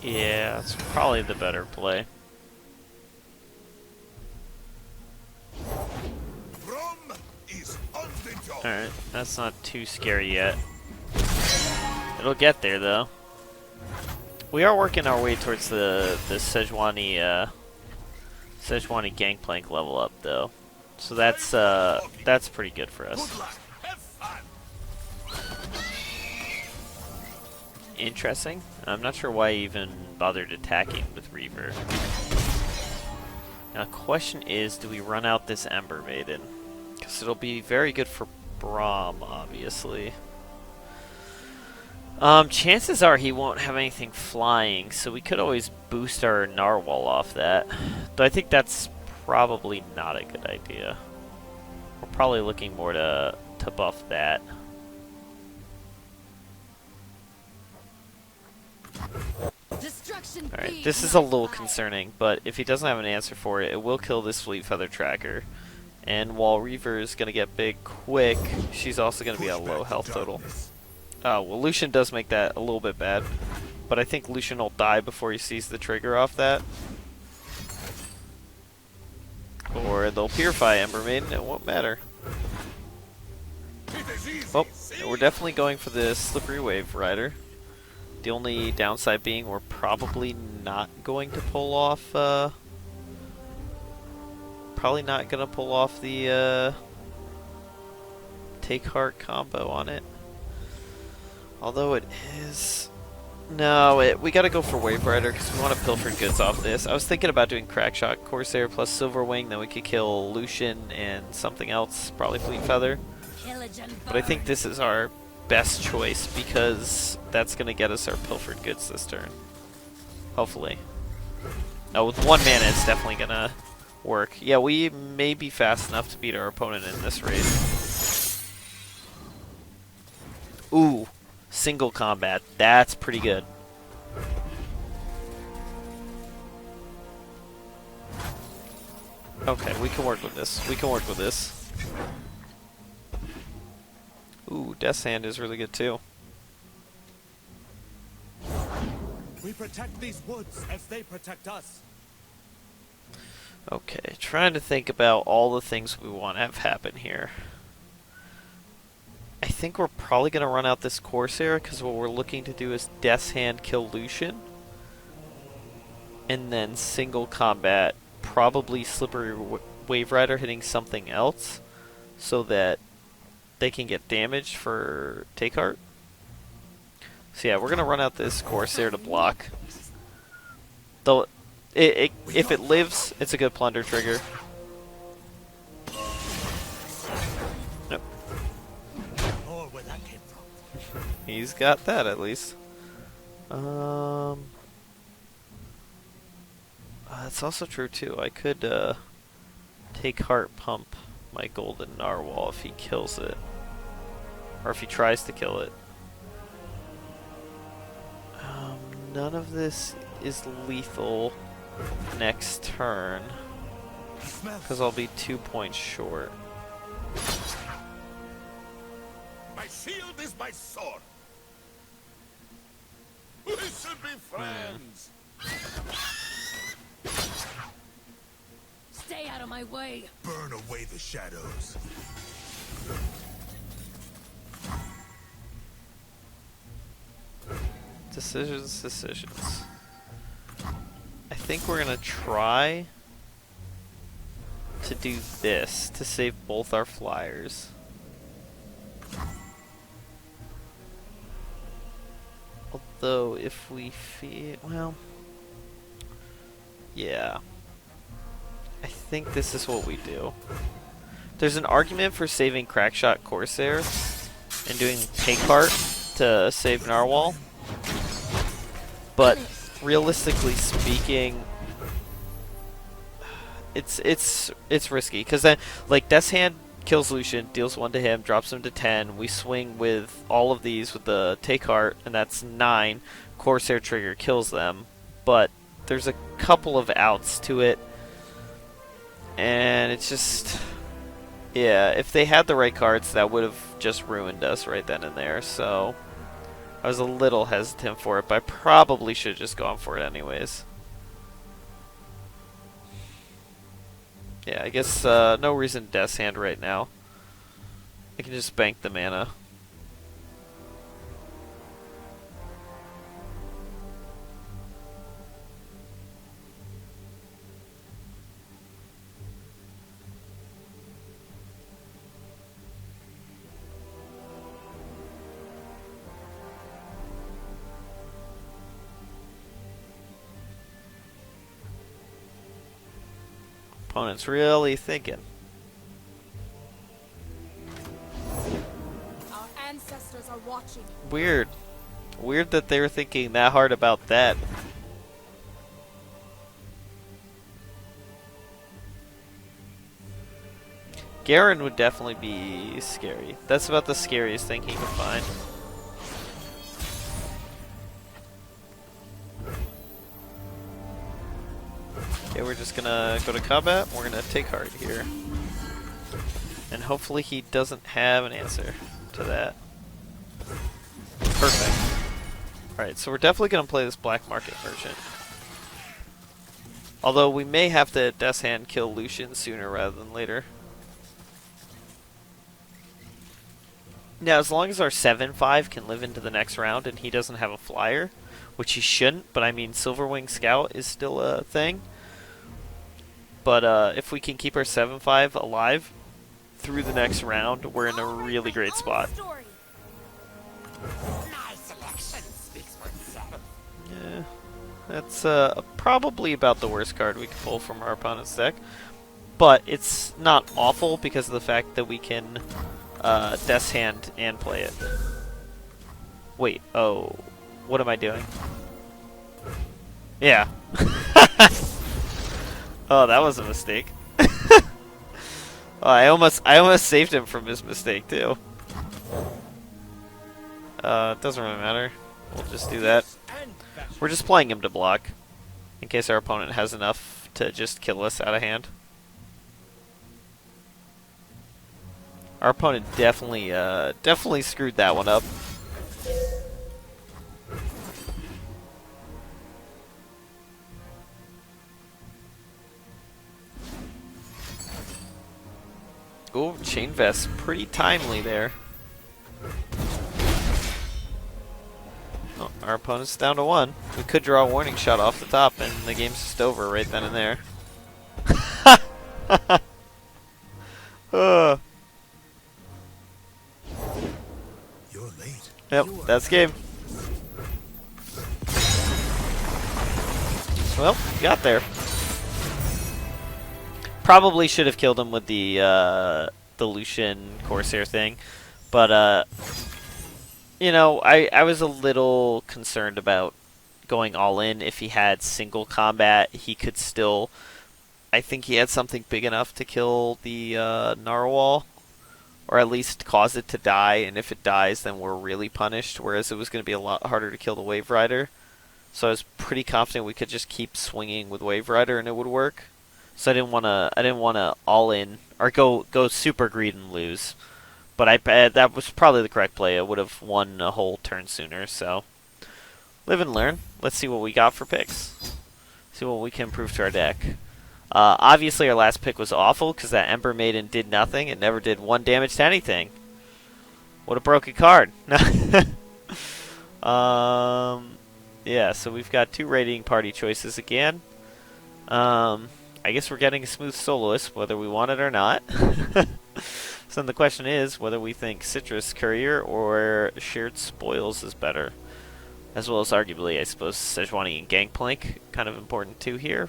Yeah, that's probably the better play. Alright, that's not too scary yet. It'll get there, though. We are working our way towards the Sejuani Gangplank level up, though. So that's pretty good for us. Interesting. I'm not sure why he even bothered attacking with Reaver. Now, the question is, do we run out this Ember Maiden? Because it'll be very good for Braum, obviously. Chances are he won't have anything flying, so we could always boost our Narwhal off that. Though I think that's probably not a good idea. We're probably looking more to buff that. Alright, this is a little concerning, but if he doesn't have an answer for it, it will kill this Fleet Feather Tracker. And while Reaver is going to get big quick, she's also going to be a low health total. Oh, well, Lucian does make that a little bit bad, but I think Lucian will die before he sees the trigger off that. Or they'll Purify Ember Maiden, it won't matter. Oh, we're definitely going for the Slippery Wave Rider. The only downside being we're probably not going to pull off, the, Take Heart combo on it. Although it is... No, we gotta go for Wave Rider because we want to pilfer goods off this. I was thinking about doing Crackshot Corsair plus Silverwing, then we could kill Lucian and something else, probably Fleet Feather. But I think this is our best choice because that's going to get us our pilfered goods this turn. Hopefully. No, with 1 mana it's definitely going to work. Yeah, we may be fast enough to beat our opponent in this race. Ooh, single combat. That's pretty good. Okay, we can work with this. We can work with this. Ooh, Death's Hand is really good too. We protect these woods as they protect us. Okay, trying to think about all the things we want to have happen here. I think we're probably going to run out this Corsair because what we're looking to do is Death's Hand kill Lucian. And then single combat, probably Slippery Wave Rider hitting something else so that they can get damaged for Take Heart. So yeah, we're gonna run out this Corsair to block. Though, if it lives, it's a good plunder trigger. Nope. Or where that came from. He's got that at least. That's also true too. I could Take Heart pump my Golden Narwhal if he kills it. Or if he tries to kill it. None of this is lethal next turn. Because I'll be 2 points short. My shield is my sword. We should be friends. Stay out of my way. Burn away the shadows. Decisions. I think we're gonna try to do this to save both our flyers. Although, if we feel... well... yeah. I think this is what we do. There's an argument for saving Crackshot Corsair and doing Take Heart to save Narwhal. But realistically speaking, it's risky because then like Death's Hand kills Lucian, deals 1 to him, drops him to 10. We swing with all of these with the Take Heart, and that's 9. Corsair trigger kills them, but there's a couple of outs to it, and it's just yeah. If they had the right cards, that would have just ruined us right then and there. So. I was a little hesitant for it, but I probably should have just gone for it anyways. Yeah, I guess no reason Death's Hand right now. I can just bank the mana. Opponent's really thinking. Our ancestors are watching. Weird. Weird that they were thinking that hard about that. Garen would definitely be scary. That's about the scariest thing he could find. Okay, we're just gonna go to combat. We're gonna take heart here. And hopefully he doesn't have an answer to that. Perfect. Alright, so we're definitely gonna play this Black Market Merchant. Although we may have to Death's Hand kill Lucian sooner rather than later. Now, as long as our 7-5 can live into the next round and he doesn't have a flyer, which he shouldn't, but I mean, Silverwing Scout is still a thing. But if we can keep our 7-5 alive through the next round, we're in a really great spot. My selection speaks for itself. Yeah, that's probably about the worst card we can pull from our opponent's deck. But it's not awful because of the fact that we can Death's Hand and play it. Wait, oh, what am I doing? Yeah. Oh, that was a mistake. Oh, I almost saved him from his mistake too. It doesn't really matter. We'll just do that. We're just playing him to block, in case our opponent has enough to just kill us out of hand. Our opponent definitely screwed that one up. Oh, Chain Vest, pretty timely there. Oh, our opponent's down to 1. We could draw a warning shot off the top, and the game's just over right then and there. You're late. Yep, that's game. Well, got there. Probably should have killed him with the Lucian Corsair thing, but you know, I was a little concerned about going all in. If he had single combat, he could still. I think he had something big enough to kill the Narwhal, or at least cause it to die. And if it dies, then we're really punished. Whereas it was going to be a lot harder to kill the Wave Rider. So I was pretty confident we could just keep swinging with Wave Rider and it would work. So I didn't want to all in or go super greed and lose. But that was probably the correct play. I would have won a whole turn sooner. So live and learn. Let's see what we got for picks. See what we can improve to our deck. Obviously our last pick was awful because that Ember Maiden did nothing. It never did 1 damage to anything. What a broken card. Yeah, so we've got 2 raiding party choices again. I guess we're getting a smooth soloist, whether we want it or not. So the question is whether we think Citrus Courier or Shared Spoils is better. As well as arguably, I suppose, Sejuani and Gangplank, kind of important too here.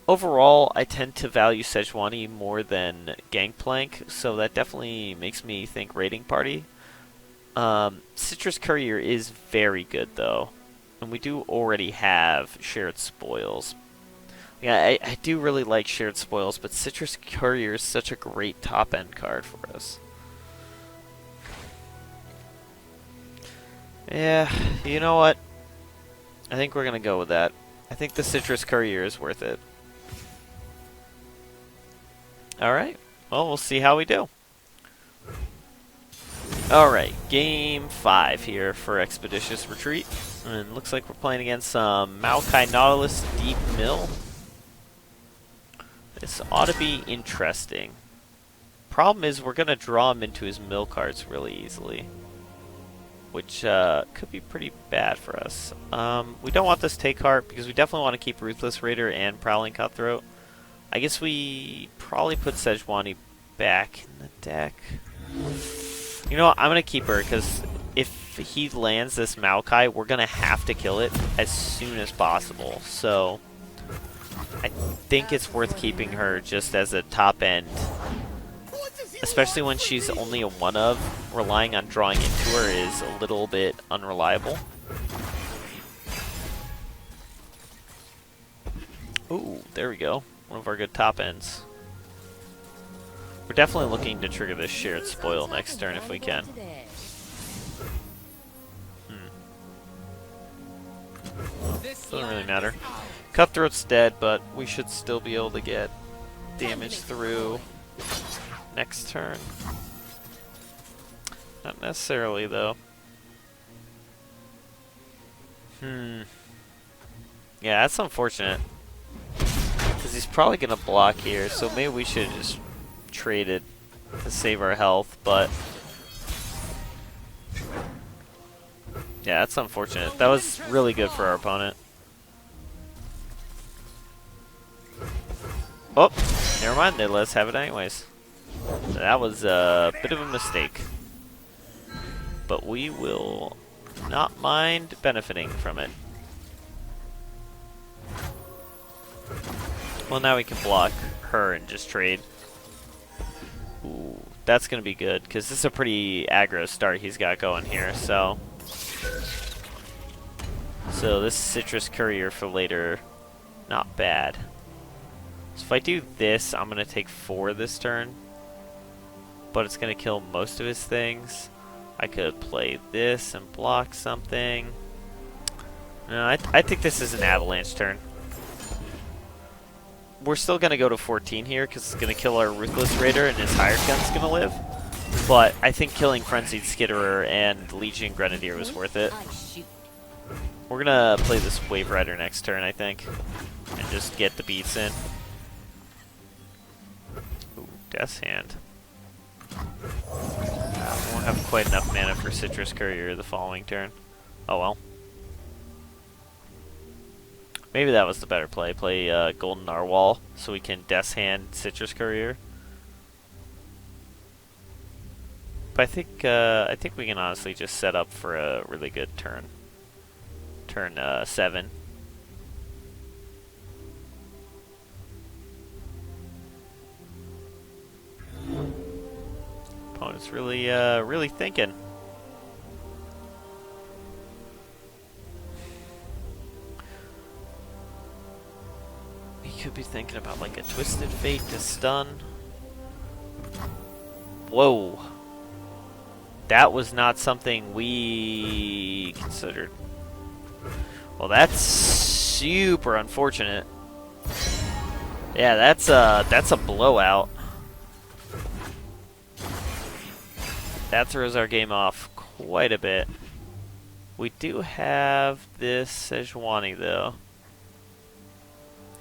Overall, I tend to value Sejuani more than Gangplank, so that definitely makes me think raiding party. Citrus Courier is very good though, and we do already have Shared Spoils. Yeah, I do really like Shared Spoils, but Citrus Courier is such a great top-end card for us. Yeah, you know what? I think we're going to go with that. I think the Citrus Courier is worth it. Alright, well, we'll see how we do. Alright, game 5 here for Expeditious Retreat. And looks like we're playing against some Maokai Nautilus Deep Mill. This ought to be interesting. Problem is we're going to draw him into his mill cards really easily, which could be pretty bad for us. We don't want this Take Heart because we definitely want to keep Ruthless Raider and Prowling Cutthroat. I guess we probably put Sejuani back in the deck. You know what? I'm going to keep her because if he lands this Maokai, we're going to have to kill it as soon as possible. So I think it's worth keeping her just as a top end. Especially when she's only a 1-of, relying on drawing into her is a little bit unreliable. Ooh, there we go. One of our good top ends. We're definitely looking to trigger this shared spoil next turn if we can. Doesn't really matter. Cutthroat's dead, but we should still be able to get damage through next turn. Not necessarily, though. Yeah, that's unfortunate. Because he's probably going to block here, so maybe we should just trade it to save our health, but... yeah, that's unfortunate. That was really good for our opponent. Oh, never mind. They let us have it anyways. That was a bit of a mistake. But we will not mind benefiting from it. Well, now we can block her and just trade. Ooh, that's going to be good, because this is a pretty aggro start he's got going here, so... so this Citrus Courier for later, not bad. So if I do this, I'm going to take 4 this turn. But it's going to kill most of his things. I could play this and block something. No, I think this is an Avalanche turn. We're still going to go to 14 here because it's going to kill our Ruthless Raider and his hired gun's going to live. But I think killing Frenzied Skitterer and Legion Grenadier was worth it. We're going to play this Wave Rider next turn, I think. And just get the beats in. Ooh, Death's Hand. We won't have quite enough mana for Citrus Courier the following turn. Oh well. Maybe that was the better play. Play Golden Narwhal so we can Death's Hand Citrus Courier. But I think we can honestly just set up for a really good turn. Turn 7. Opponent's really thinking. He could be thinking about like a Twisted Fate to stun. Whoa. That was not something we considered. Well, that's super unfortunate. Yeah, that's a blowout. That throws our game off quite a bit. We do have this Sejuani, though.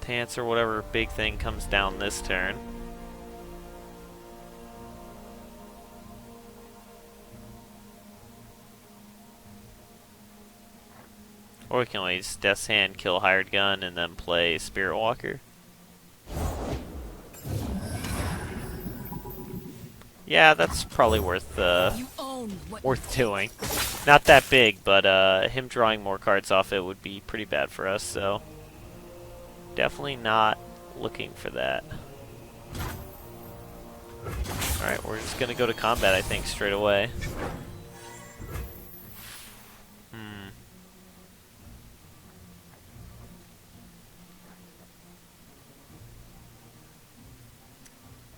To answer whatever big thing comes down this turn. Or we can always Death's Hand, kill Hired Gun, and then play Spirit Walker. Yeah, that's probably worth doing. Not that big, but him drawing more cards off it would be pretty bad for us, so definitely not looking for that. Alright, we're just gonna go to combat, I think, straight away.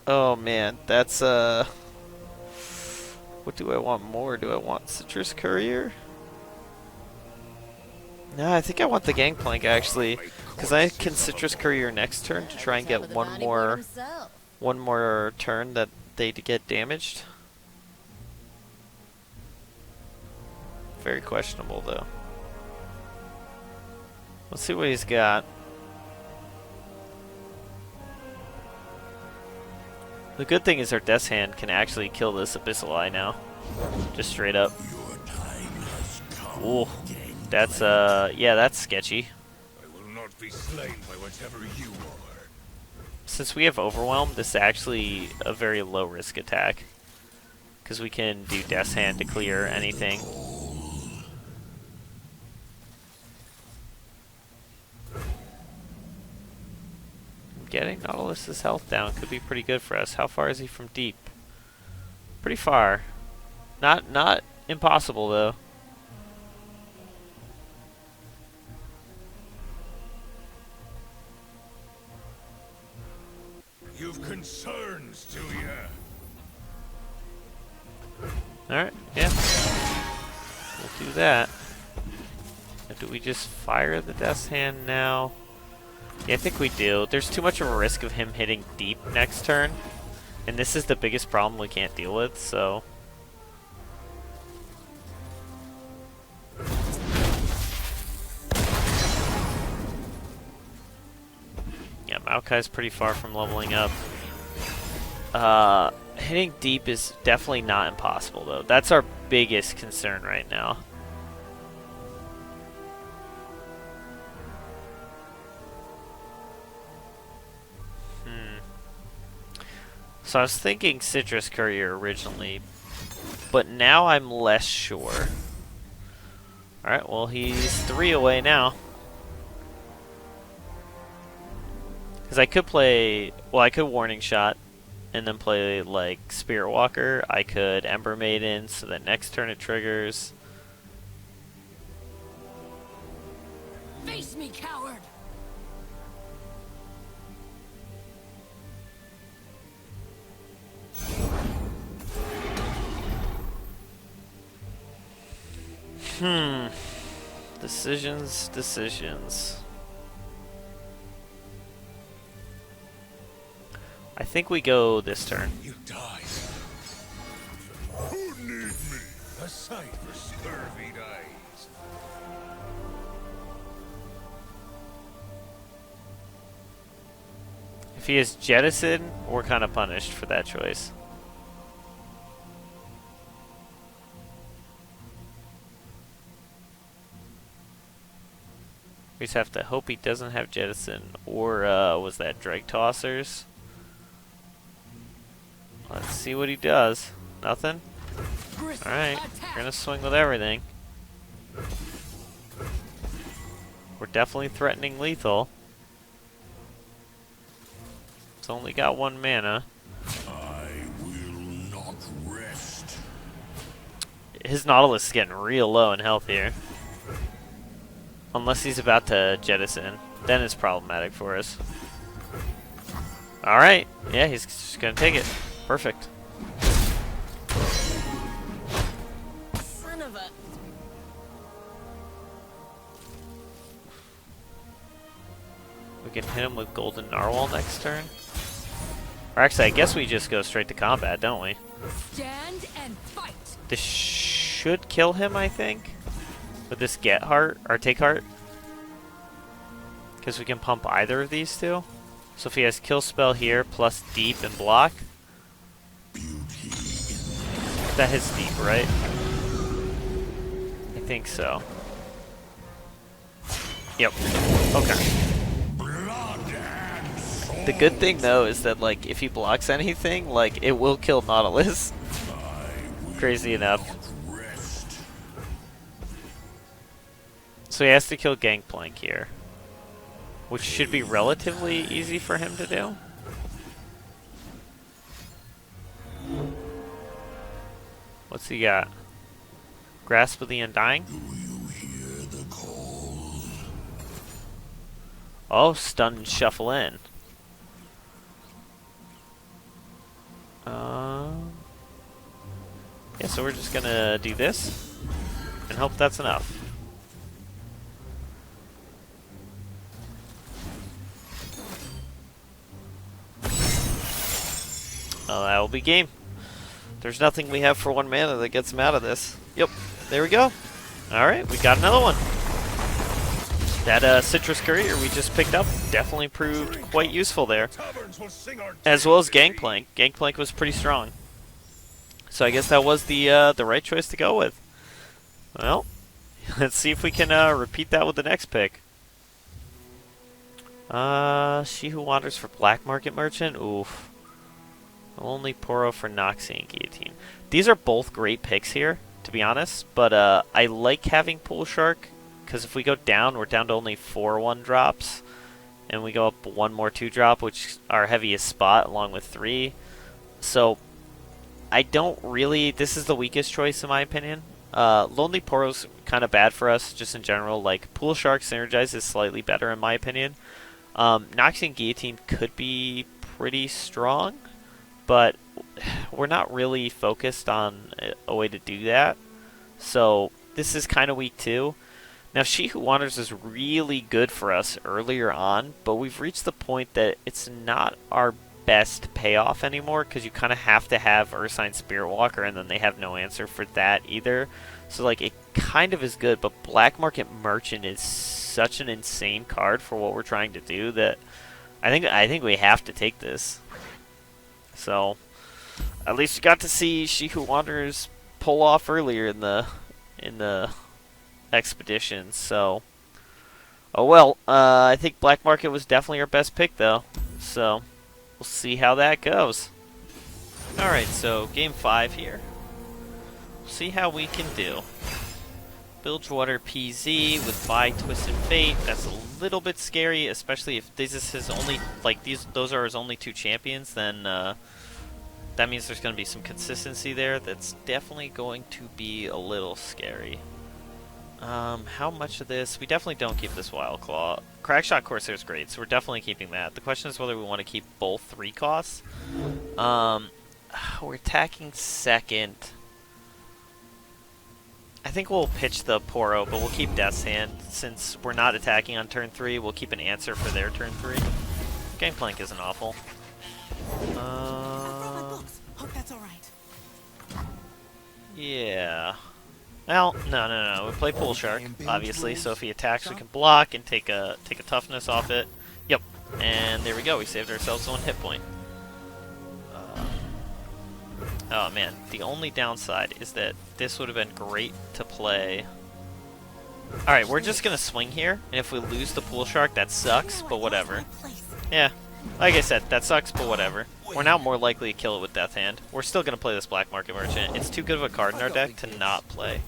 Oh man, that's what do I want more? Do I want Citrus Courier? No, I think I want the Gangplank actually, because I can Citrus Courier next turn to try and get one more turn that they get damaged. Very questionable though. Let's see what he's got. The good thing is our Death's Hand can actually kill this Abyssal Eye now. Just straight up. Ooh. That's, yeah, that's sketchy. I will not be slain by whatever you are. Since we have Overwhelm, this is actually a very low risk attack. Because we can do Death's Hand to clear anything. getting Nautilus's health down could be pretty good for us. How far is he from deep? Pretty far. Not impossible though. You've concerns, do ya? Alright, yeah. We'll do that. Or do we just fire the Death's Hand now? Yeah, I think we do. There's too much of a risk of him hitting deep next turn. And this is the biggest problem we can't deal with, so... Yeah, Maokai's pretty far from leveling up. Hitting deep is definitely not impossible, though. That's our biggest concern right now. So I was thinking Citrus Courier originally, but now I'm less sure. Alright, well he's 3 away now. Because I could play, well I could Warning Shot, and then play like Spirit Walker. I could Ember Maiden, so that next turn it triggers. Face me, coward! Decisions. I think we go this turn. You die. Who needs me? A sight for scurvied eyes. If he is Jettison, we're kind of punished for that choice. We just have to hope he doesn't have Jettison, or was that Dreg Tossers? Let's see what he does. Nothing? Alright, we're gonna swing with everything. We're definitely threatening lethal. It's only got 1 mana. I will not rest. His Nautilus is getting real low in health here. Unless he's about to jettison. Then it's problematic for us. Alright. Yeah, he's just gonna take it. Perfect. Son of a... We can hit him with Golden Narwhal next turn. Or actually, I guess we just go straight to combat, don't we? Stand and fight! This should kill him, I think. With this get heart, or take heart. Because we can pump either of these two. So if he has kill spell here, plus deep and block. That hits deep, right? I think so. Yep. Okay. The good thing though is that like if he blocks anything, like it will kill Nautilus. Crazy enough. So he has to kill Gangplank here, which should be relatively easy for him to do. What's he got? Grasp of the Undying? Oh, stun and shuffle in. Yeah, so we're just gonna do this and hope that's enough. Oh, that will be game. There's nothing we have for 1 mana that gets him out of this. Yep, there we go. Alright, we got another one. That Citrus Courier we just picked up definitely proved quite useful there. As well as Gangplank. Gangplank was pretty strong. So I guess that was the right choice to go with. Well, let's see if we can repeat that with the next pick. She Who Wanders for Black Market Merchant? Oof. Only Poro for Noxie and Guillotine. These are both great picks here, to be honest, but I like having Pool Shark, because if we go down, we're down to only 4/1 drops, and we go up one more 2-drop, which is our heaviest spot, along with 3. So I don't really... This is the weakest choice in my opinion. Lonely Poro's kind of bad for us, just in general. Like, Pool Shark Synergize is slightly better in my opinion. Noxian Guillotine could be pretty strong, but we're not really focused on a way to do that. So this is kind of weak too. Now, She Who Wanders is really good for us earlier on, but we've reached the point that it's not our best payoff anymore, because you kind of have to have Ursine Spirit Walker, and then they have no answer for that either. So, like, it kind of is good, but Black Market Merchant is such an insane card for what we're trying to do that I think we have to take this. So, at least we got to see She Who Wanders pull off earlier in the expedition. So, oh well. I think Black Market was definitely our best pick, though. So, we'll see how that goes. All right, so game 5 here. We'll see how we can do. Bilgewater PZ with Vi Twisted Fate. That's a little bit scary, especially if this is his only, like, those are his only 2 champions. Then that means there's going to be some consistency there. That's definitely going to be a little scary. How much of this? We definitely don't keep this Wild Claw. Crackshot Corsair is great, so we're definitely keeping that. The question is whether we want to keep both 3 costs. We're attacking second. I think we'll pitch the Poro, but we'll keep Death's Hand. Since we're not attacking on turn 3, we'll keep an answer for their turn 3. Gangplank isn't awful. Hope that's all right. Yeah. Well, no. We play Pool Shark, obviously. So if he attacks, we can block and take a toughness off it. Yep. And there we go. We saved ourselves 1 hit point. Oh man, the only downside is that this would have been great to play. Alright, we're just gonna swing here, and if we lose the Pool Shark, that sucks, but whatever. Yeah, like I said, that sucks, but whatever. We're now more likely to kill it with Death Hand. We're still gonna play this Black Market Merchant. It's too good of a card in our deck to not play.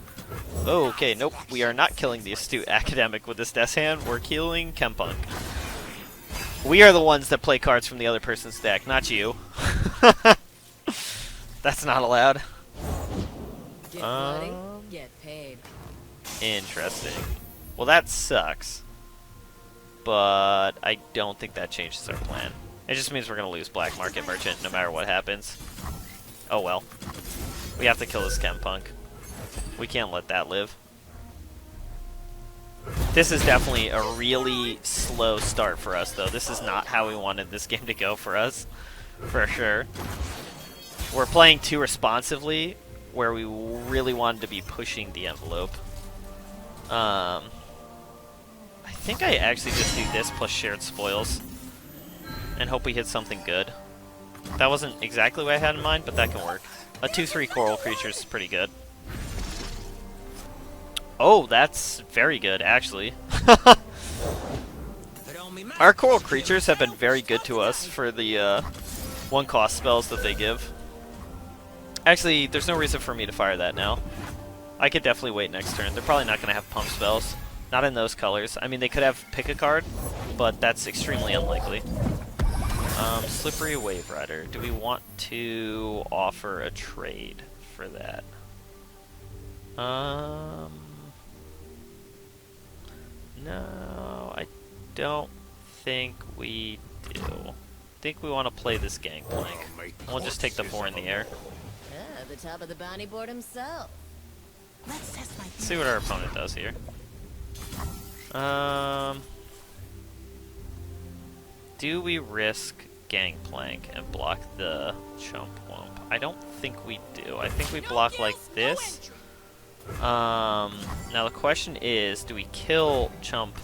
Oh, okay, nope, we are not killing the Astute Academic with this Death Hand. We're killing Chempunk. We are the ones that play cards from the other person's deck, not you. That's not allowed. Get bloody, get paid. Interesting. Well, that sucks. But I don't think that changes our plan. It just means we're going to lose Black Market Merchant no matter what happens. Oh well. We have to kill this Chempunk. We can't let that live. This is definitely a really slow start for us, though. This is not how we wanted this game to go for us. For sure. We're playing too responsively, where we really wanted to be pushing the envelope. I think I actually just do this plus Shared Spoils, and hope we hit something good. That wasn't exactly what I had in mind, but that can work. A 2/3 Coral Creature is pretty good. Oh, that's very good, actually. Our Coral Creatures have been very good to us for the 1-cost spells that they give. Actually, there's no reason for me to fire that now. I could definitely wait next turn. They're probably not going to have pump spells. Not in those colors. I mean, they could have pick a card, but that's extremely unlikely. Slippery Wave Rider. Do we want to offer a trade for that? No, I don't think we do. I think we want to play this Gangplank. We'll just take the 4 in the air. The top of the bounty board himself. Let's test my See what our opponent does here. Do we risk Gangplank and block the Chump Wump? I don't think we do. I think we block like this. Now the question is, do we kill Chump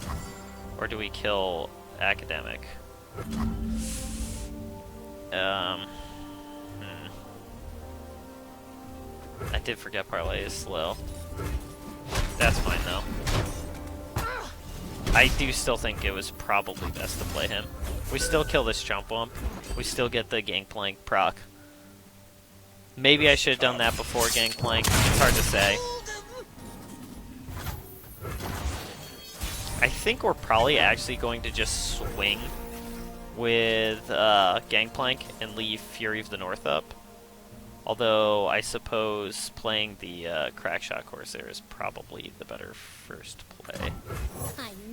or do we kill Academic? I did forget Parlay is slow. That's fine though. I do still think it was probably best to play him. We still kill this Chump Wump. We still get the Gangplank proc. Maybe I should have done that before Gangplank. It's hard to say. I think we're probably actually going to just swing with Gangplank and leave Fury of the North up. Although, I suppose playing the Crackshot Corsair is probably the better first play.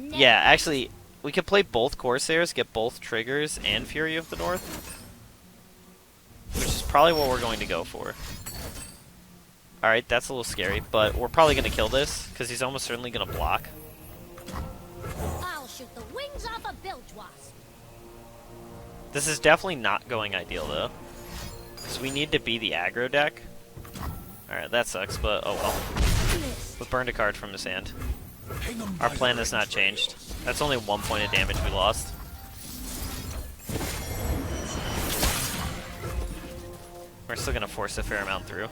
Yeah, actually, we could play both Corsairs, get both triggers, and Fury of the North. Which is probably what we're going to go for. Alright, that's a little scary, but we're probably going to kill this, because he's almost certainly going to block. I'll shoot the wings off a bilge wasp. This is definitely not going ideal, though. Because we need to be the aggro deck. Alright, that sucks, but oh well. We burned a card from his hand. Our plan has not changed. That's only 1 point of damage we lost. We're still going to force a fair amount through.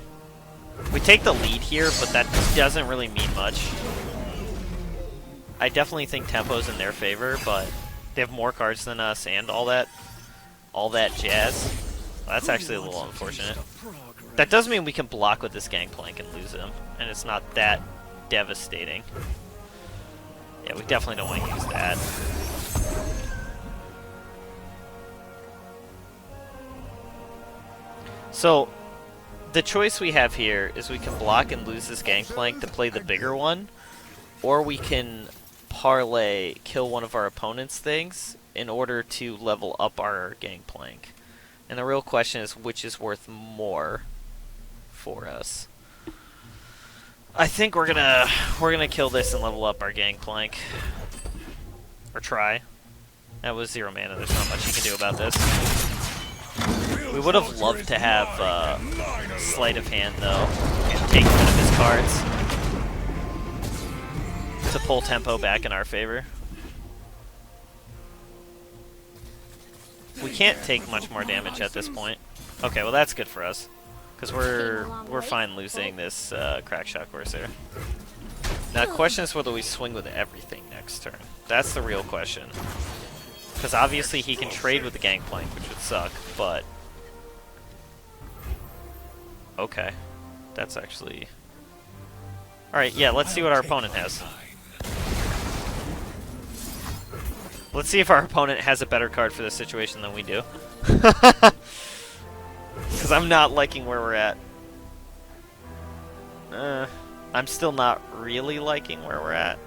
We take the lead here, but that doesn't really mean much. I definitely think tempo's in their favor, but they have more cards than us and all that jazz. Well, that's actually a little unfortunate. That does mean we can block with this Gangplank and lose him, and it's not that devastating. Yeah, we definitely don't want to use that. So, the choice we have here is we can block and lose this Gangplank to play the bigger one, or we can parlay, kill one of our opponent's things in order to level up our Gangplank. And the real question is which is worth more for us. I think we're gonna kill this and level up our Gangplank. Or try. That was 0 mana, there's not much you can do about this. We would have loved to have Sleight of Hand though, and take one of his cards to pull tempo back in our favor. We can't take much more damage at this point. Okay, well that's good for us, because we're fine losing this Crackshot Corsair. Now the question is whether we swing with everything next turn. That's the real question. Because obviously he can trade with the Gangplank, which would suck, but... Okay. That's actually... Alright, yeah, let's see what our opponent has. Let's see if our opponent has a better card for this situation than we do. Because I'm not liking where we're at. I'm still not really liking where we're at.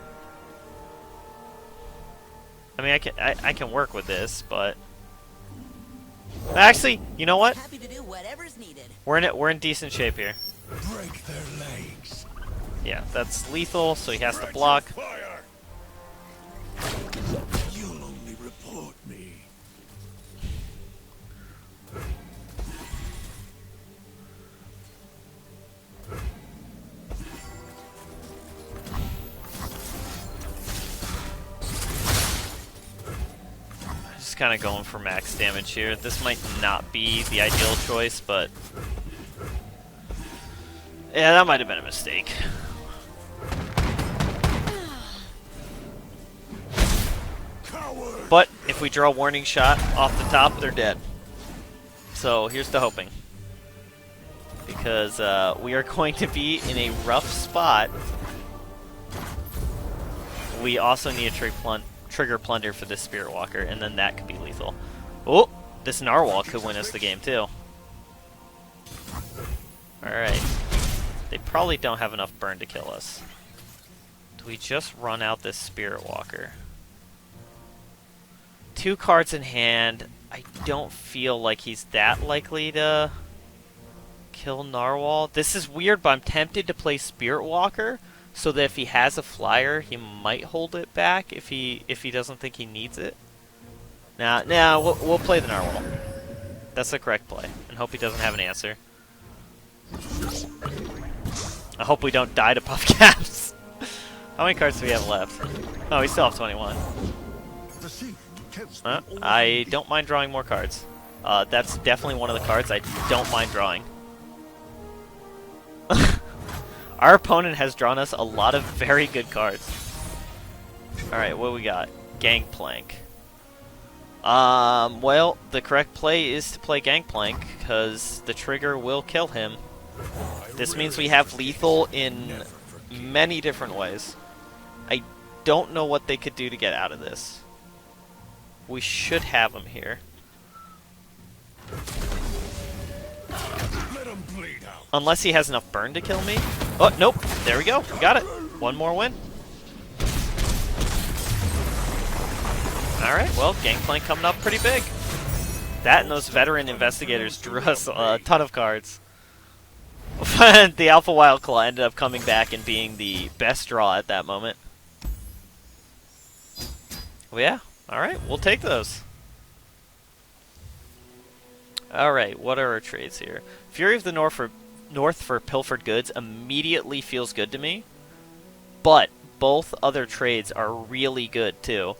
I mean, I can work with this, but actually, you know what? Happy to do whatever's needed. We're in decent shape here. Break their legs. Yeah, that's lethal, so he has to block. Fire. You'll only report me. Just kind of going for max damage here. This might not be the ideal choice, but yeah, that might have been a mistake. But if we draw a warning shot off the top, they're dead. So here's to hoping. Because we are going to be in a rough spot. We also need a trigger plunder for this Spirit Walker, and then that could be lethal. Oh, this Narwhal could win us the game too. Alright. They probably don't have enough burn to kill us. Do we just run out this Spirit Walker? 2 cards in hand. I don't feel like he's that likely to kill Narwhal. This is weird, but I'm tempted to play Spirit Walker so that if he has a flyer, he might hold it back if he doesn't think he needs it. Nah, we'll play the Narwhal. That's the correct play, and hope he doesn't have an answer. I hope we don't die to Puff Caps. How many cards do we have left? Oh, we still have 21. I don't mind drawing more cards. That's definitely one of the cards I don't mind drawing. Our opponent has drawn us a lot of very good cards. Alright, what we got? Gangplank. Well, the correct play is to play Gangplank, because the trigger will kill him. This means we have lethal in many different ways. I don't know what they could do to get out of this. We should have him here. Let 'em bleed out. Unless he has enough burn to kill me. Oh, nope. There we go. We got it. One more win. Alright, well, Gangplank coming up pretty big. That and those veteran investigators drew us a ton of cards. The Alpha Wild Claw ended up coming back and being the best draw at that moment. Well, yeah. Alright, we'll take those. Alright, what are our trades here? Fury of the North for Pilfered Goods immediately feels good to me. But both other trades are really good too.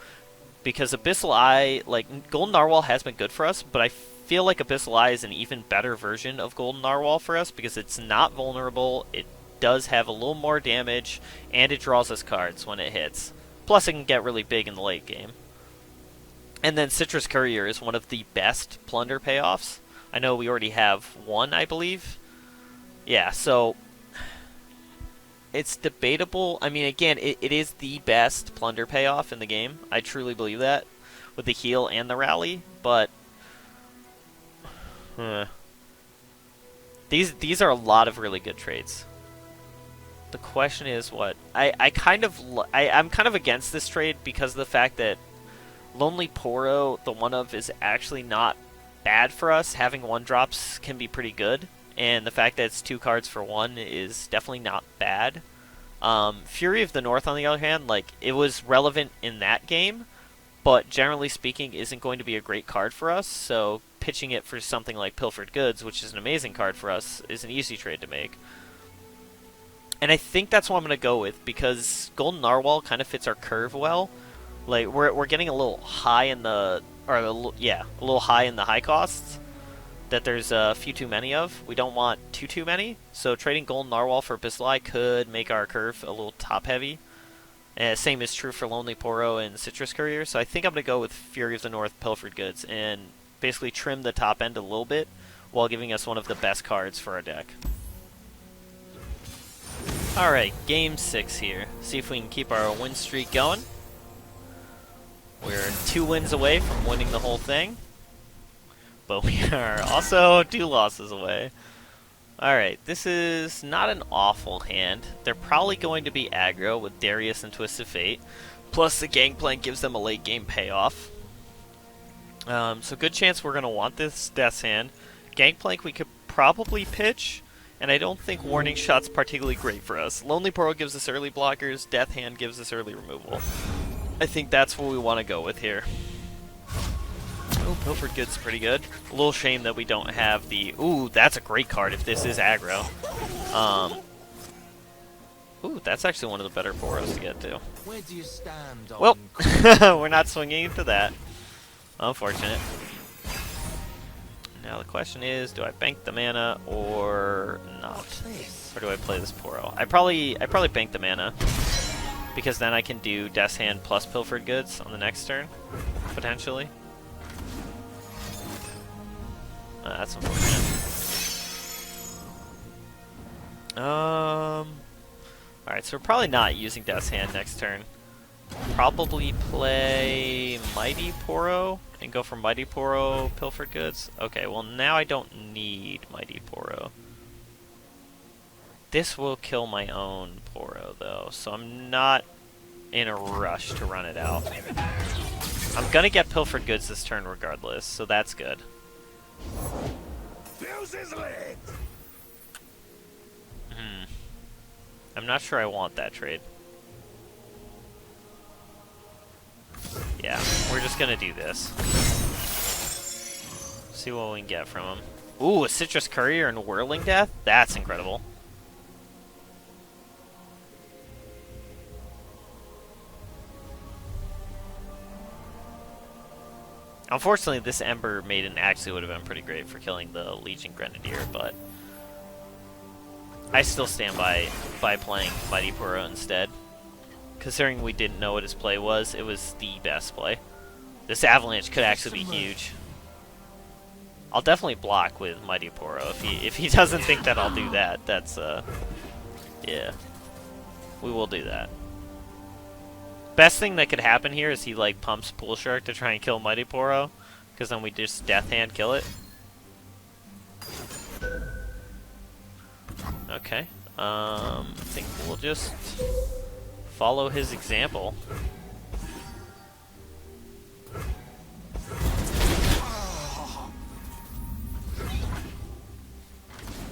Because Abyssal Eye, like, Golden Narwhal has been good for us, but I feel like Abyssal Eye is an even better version of Golden Narwhal for us because it's not vulnerable, it does have a little more damage, and it draws us cards when it hits. Plus it can get really big in the late game. And then Citrus Courier is one of the best plunder payoffs. I know we already have one, I believe. Yeah, so it's debatable. I mean, again, it is the best plunder payoff in the game. I truly believe that, with the heal and the rally. But these are a lot of really good trades. The question is what I'm kind of against this trade because of the fact that Lonely Poro, the one of, is actually not bad for us. Having 1-drops can be pretty good. And the fact that it's 2 cards for 1 is definitely not bad. Fury of the North, on the other hand, like, it was relevant in that game, but generally speaking isn't going to be a great card for us, so pitching it for something like Pilfered Goods, which is an amazing card for us, is an easy trade to make. And I think that's what I'm going to go with, because Golden Narwhal kind of fits our curve well. Like, we're getting a little high in the, a little high in the high costs that there's a few too many of. We don't want too many, so trading Golden Narwhal for Abyssal Eye could make our curve a little top heavy. Same is true for Lonely Poro and Citrus Courier, so I think I'm going to go with Fury of the North, Pilfered Goods, and basically trim the top end a little bit while giving us one of the best cards for our deck. Alright, game 6 here. See if we can keep our win streak going. We're 2 wins away from winning the whole thing. But we are also 2 losses away. Alright, this is not an awful hand. They're probably going to be aggro with Darius and Twisted Fate. Plus the Gangplank gives them a late game payoff. So good chance we're going to want this Death's Hand. Gangplank we could probably pitch, and I don't think Warning Shot's particularly great for us. Lonely Pearl gives us early blockers, Death Hand gives us early removal. I think that's what we want to go with here. Oh, Pilfered Goods is pretty good. A little shame that we don't have the... Ooh, that's a great card if this is aggro. Ooh, that's actually one of the better Poros to get to. Where do you stand on... Well, we're not swinging into that. Unfortunate. Now the question is, do I bank the mana or not? Or do I play this Poro? I probably bank the mana, because then I can do Death's Hand plus Pilfered Goods on the next turn, potentially. That's unfortunate. Alright, so we're probably not using Death's Hand next turn. Probably play Mighty Poro and go for Mighty Poro, Pilfered Goods. Okay, well now I don't need Mighty Poro. This will kill my own Poro though, so I'm not in a rush to run it out. I'm gonna get Pilfered Goods this turn regardless, so that's good. Fuse is lit. I'm not sure I want that trade. Yeah, we're just gonna do this. See what we can get from him. Ooh, a Citrus Courier and Whirling Death? That's incredible. Unfortunately, this Ember Maiden actually would have been pretty great for killing the Legion Grenadier, but I still stand by playing Mighty Poro instead. Considering we didn't know what his play was, it was the best play. This Avalanche could actually be huge. I'll definitely block with Mighty Poro. If he doesn't think that I'll do that, that's yeah. We will do that. Best thing that could happen here is he like pumps Pool Shark to try and kill Mighty Poro, because then we just Death Hand kill it. Okay. I think we'll just follow his example.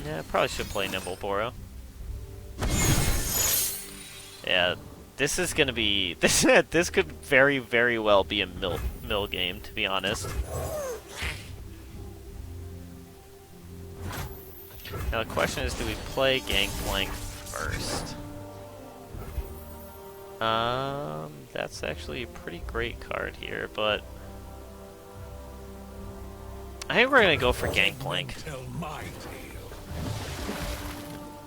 Yeah, probably should play Nimble Poro. Yeah, this is gonna be this could very, very well be a mill game, to be honest. Now the question is, do we play Gangplank first? That's actually a pretty great card here, but I think we're gonna go for Gangplank. Tell my tale.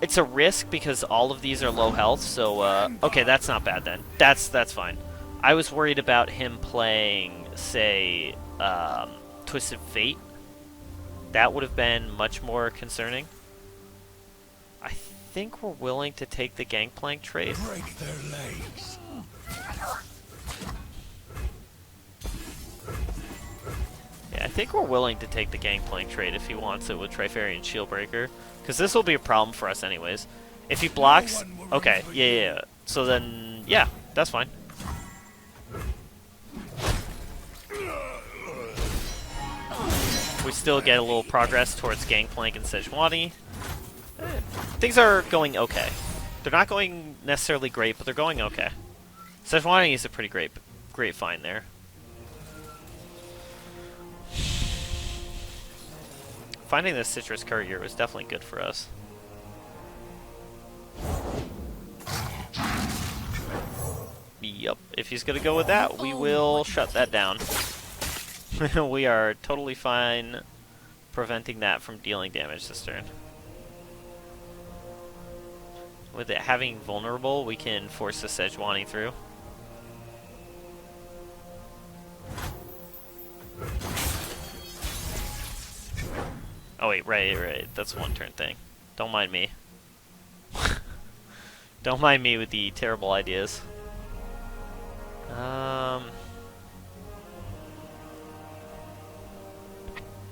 It's a risk because all of these are low health, so okay, that's not bad then. That's fine. I was worried about him playing, say, Twisted Fate. That would have been much more concerning. I think we're willing to take the Gangplank trade. Break their legs. Yeah, I think we're willing to take the Gangplank trade if he wants it with Trifarian Shieldbreaker. Because this will be a problem for us anyways. If he blocks... Okay, yeah. So then, yeah, that's fine. We still get a little progress towards Gangplank and Sejuani. Things are going okay. They're not going necessarily great, but they're going okay. Sejuani is a pretty great find there. Finding this Citrus Courier was definitely good for us. Yup, if he's gonna go with that, we will shut that down. We are totally fine preventing that from dealing damage this turn. With it having vulnerable, we can force the Sejuani through. Oh wait, right. That's a one-turn thing. Don't mind me. Don't mind me with the terrible ideas.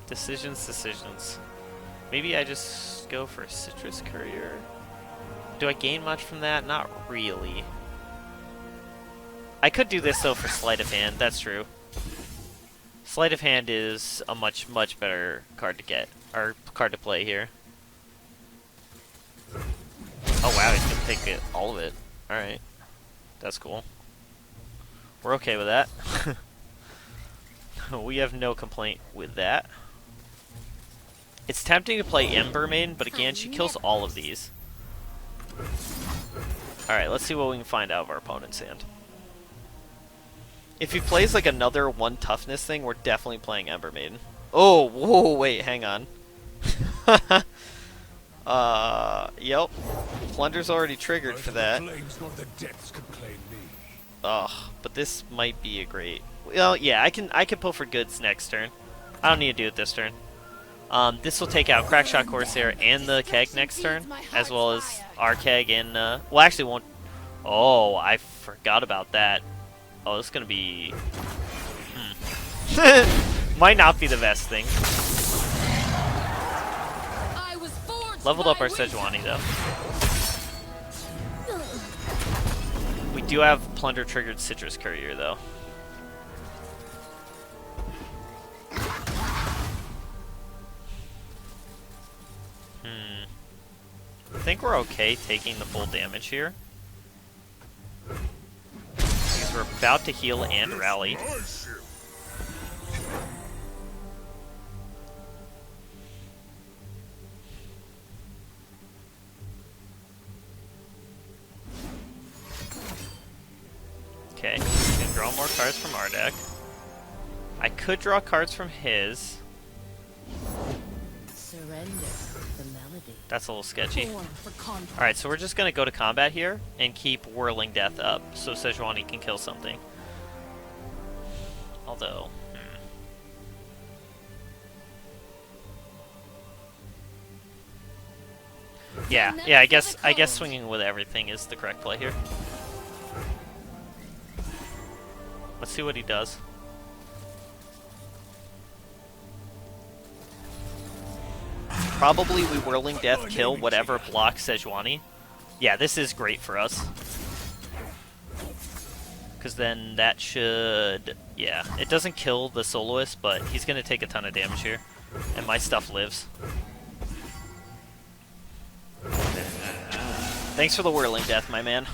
Decisions. Maybe I just go for Citrus Courier. Do I gain much from that? Not really. I could do this though for Sleight of Hand, that's true. Sleight of Hand is a much better card to get, or card to play here. Oh wow, he's gonna take all of it. Alright. That's cool. We're okay with that. We have no complaint with that. It's tempting to play Ember Maiden, but again, she kills all of these. Alright, let's see what we can find out of our opponent's hand. If he plays like another 1 toughness thing, we're definitely playing Ember Maiden. Oh, whoa, wait, hang on. Yep. Plunder's already triggered for that. Ugh, but this might be a great... Well, yeah, I can pilfer goods next turn. I don't need to do it this turn. This will take out Crackshot Corsair and the keg next turn, as well as our keg and, well, actually won't... Oh, I forgot about that. Oh, this is gonna be... Might not be the best thing. Leveled up our Sejuani, though. We do have Plunder-triggered Citrus Courier, though. I think we're okay taking the full damage here. Because we're about to heal and rally. Okay, we can draw more cards from our deck. I could draw cards from his. Surrender the melody. That's a little sketchy. Alright, so we're just going to go to combat here and keep Whirling Death up so Sejuani can kill something. Although... Yeah, I guess swinging with everything is the correct play here. let's see what he does. Probably we Whirling Death kill whatever blocks Sejuani. Yeah, this is great for us. Because then that should... Yeah, it doesn't kill the Soloist, but he's going to take a ton of damage here. And my stuff lives. Thanks for the Whirling Death, my man.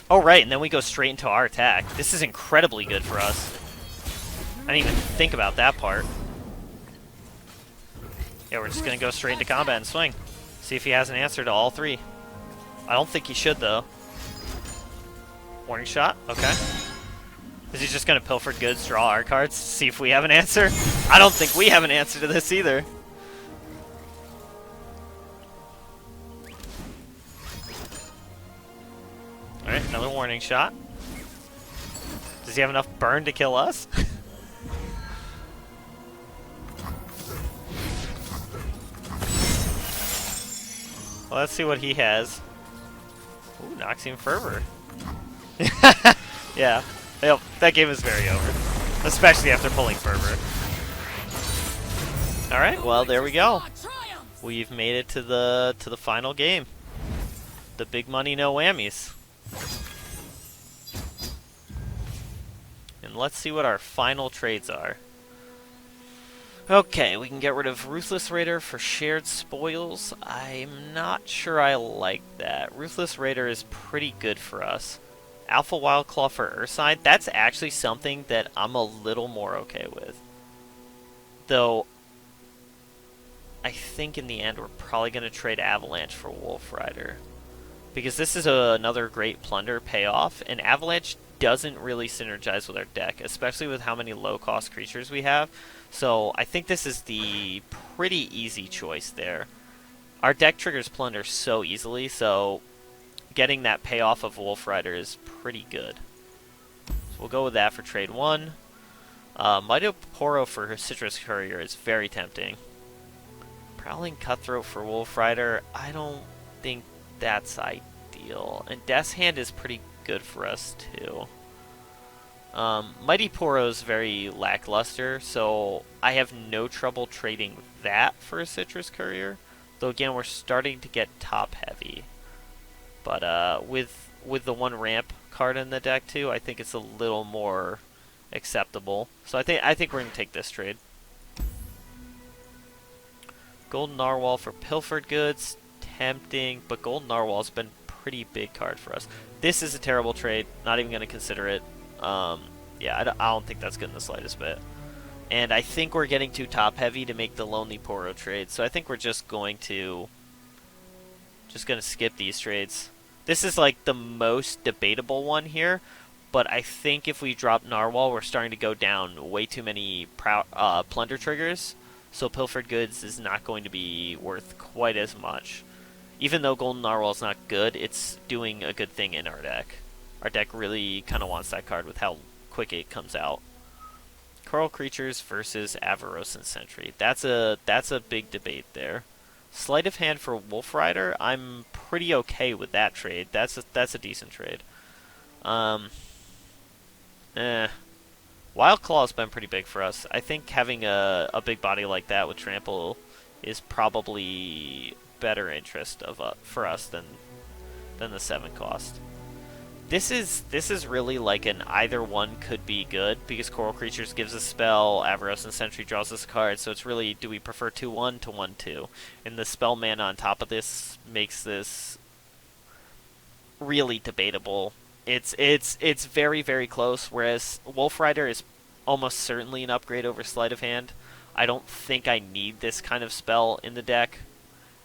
Oh, right, and then we go straight into our attack. This is incredibly good for us. I didn't even think about that part. Yeah, we're just going to go straight into combat and swing. See if he has an answer to all three. I don't think he should, though. Warning shot? Okay. Is he just going to Pilfered Goods, draw our cards, see if we have an answer? I don't think we have an answer to this either. Alright, another warning shot. Does he have enough burn to kill us? Well, let's see what he has. Ooh, Noxian Fervor. Yeah. Yep, that game is very over. Especially after pulling Fervor. Alright, well, there we go. We've made it to the final game. The big money, no whammies. And let's see what our final trades are. Okay, we can get rid of Ruthless Raider for shared spoils. I'm not sure I like that. Ruthless Raider is pretty good for us. Alpha Wildclaw for Urside, that's actually something that I'm a little more okay with. Though, I think in the end we're probably going to trade Avalanche for Wolf Rider. Because this is another great plunder payoff, and Avalanche doesn't really synergize with our deck, especially with how many low-cost creatures we have. So I think this is the pretty easy choice there. Our deck triggers plunder so easily, so getting that payoff of Wolf Rider is pretty good. So we'll go with that for trade 1. Mitoporo for Citrus Courier is very tempting. Prowling Cutthroat for Wolf Rider, I don't think that's ideal. And Death's Hand is pretty good for us too. Mighty Poro is very lackluster, so I have no trouble trading that for a Citrus Courier. Though again, we're starting to get top heavy. But with the one ramp card in the deck too, I think it's a little more acceptable. So I think we're gonna take this trade. Golden Narwhal for Pilfered Goods, tempting, but Golden Narwhal's been a pretty big card for us. This is a terrible trade. Not even gonna consider it. Yeah, I don't think that's good in the slightest bit. And I think we're getting too top heavy to make the Lonely Poro trade, so I think we're just going to skip these trades. This is like the most debatable one here, but I think if we drop Narwhal, we're starting to go down way too many plunder triggers, so Pilfered Goods is not going to be worth quite as much. Even though Golden Narwhal is not good, it's doing a good thing in our deck. Our deck really kind of wants that card with how quick it comes out. Coral Creatures versus Avarossan Sentry. That's a big debate there. Sleight of Hand for Wolf Rider, I'm pretty okay with that trade. That's a decent trade. Wild Claw's been pretty big for us. I think having a big body like that with Trample is probably better interest for us than the 7 cost. This is really like an either one could be good, because Coral Creatures gives a spell, Avarossan Sentry draws us a card, so it's really, do we prefer 2-1 to 1-2? And the spell mana on top of this makes this really debatable. It's very, very close, whereas Wolf Rider is almost certainly an upgrade over Sleight of Hand. I don't think I need this kind of spell in the deck.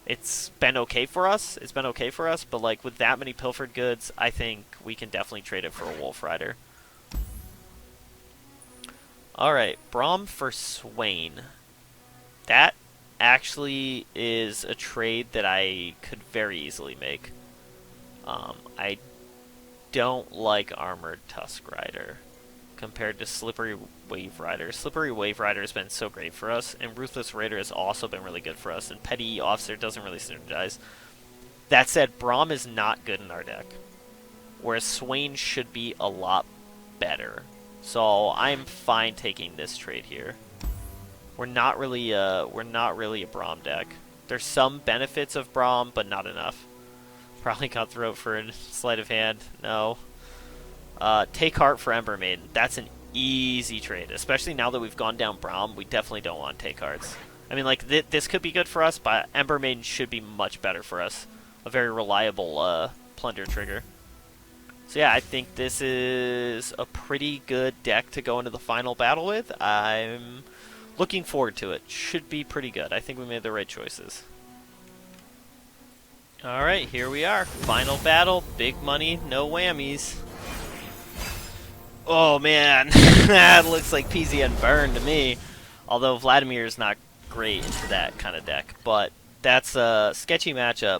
It's been okay for us. But like with that many Pilfered Goods, I think we can definitely trade it for a Wolf Rider. Alright, Braum for Swain. That actually is a trade that I could very easily make. I don't like Armored Tusk Rider compared to Slippery Wave Rider. Slippery Wave Rider has been so great for us, and Ruthless Raider has also been really good for us, and Petty Officer doesn't really synergize. That said, Braum is not good in our deck, whereas Swain should be a lot better. So I'm fine taking this trade here. We're not really a Braum deck. There's some benefits of Braum, but not enough. Probably Cutthroat for a sleight of hand. No. Take Heart for Ember Maiden. That's an easy trade, especially now that we've gone down Braum. We definitely don't want Take Hearts. I mean, like, this could be good for us, but Ember Maiden should be much better for us. A very reliable Plunder trigger. So yeah, I think this is a pretty good deck to go into the final battle with. I'm looking forward to it. Should be pretty good. I think we made the right choices. Alright, here we are. Final battle. Big money, no whammies. Oh man, that looks like PZN burn to me. Although Vladimir is not great into that kind of deck. But that's a sketchy matchup.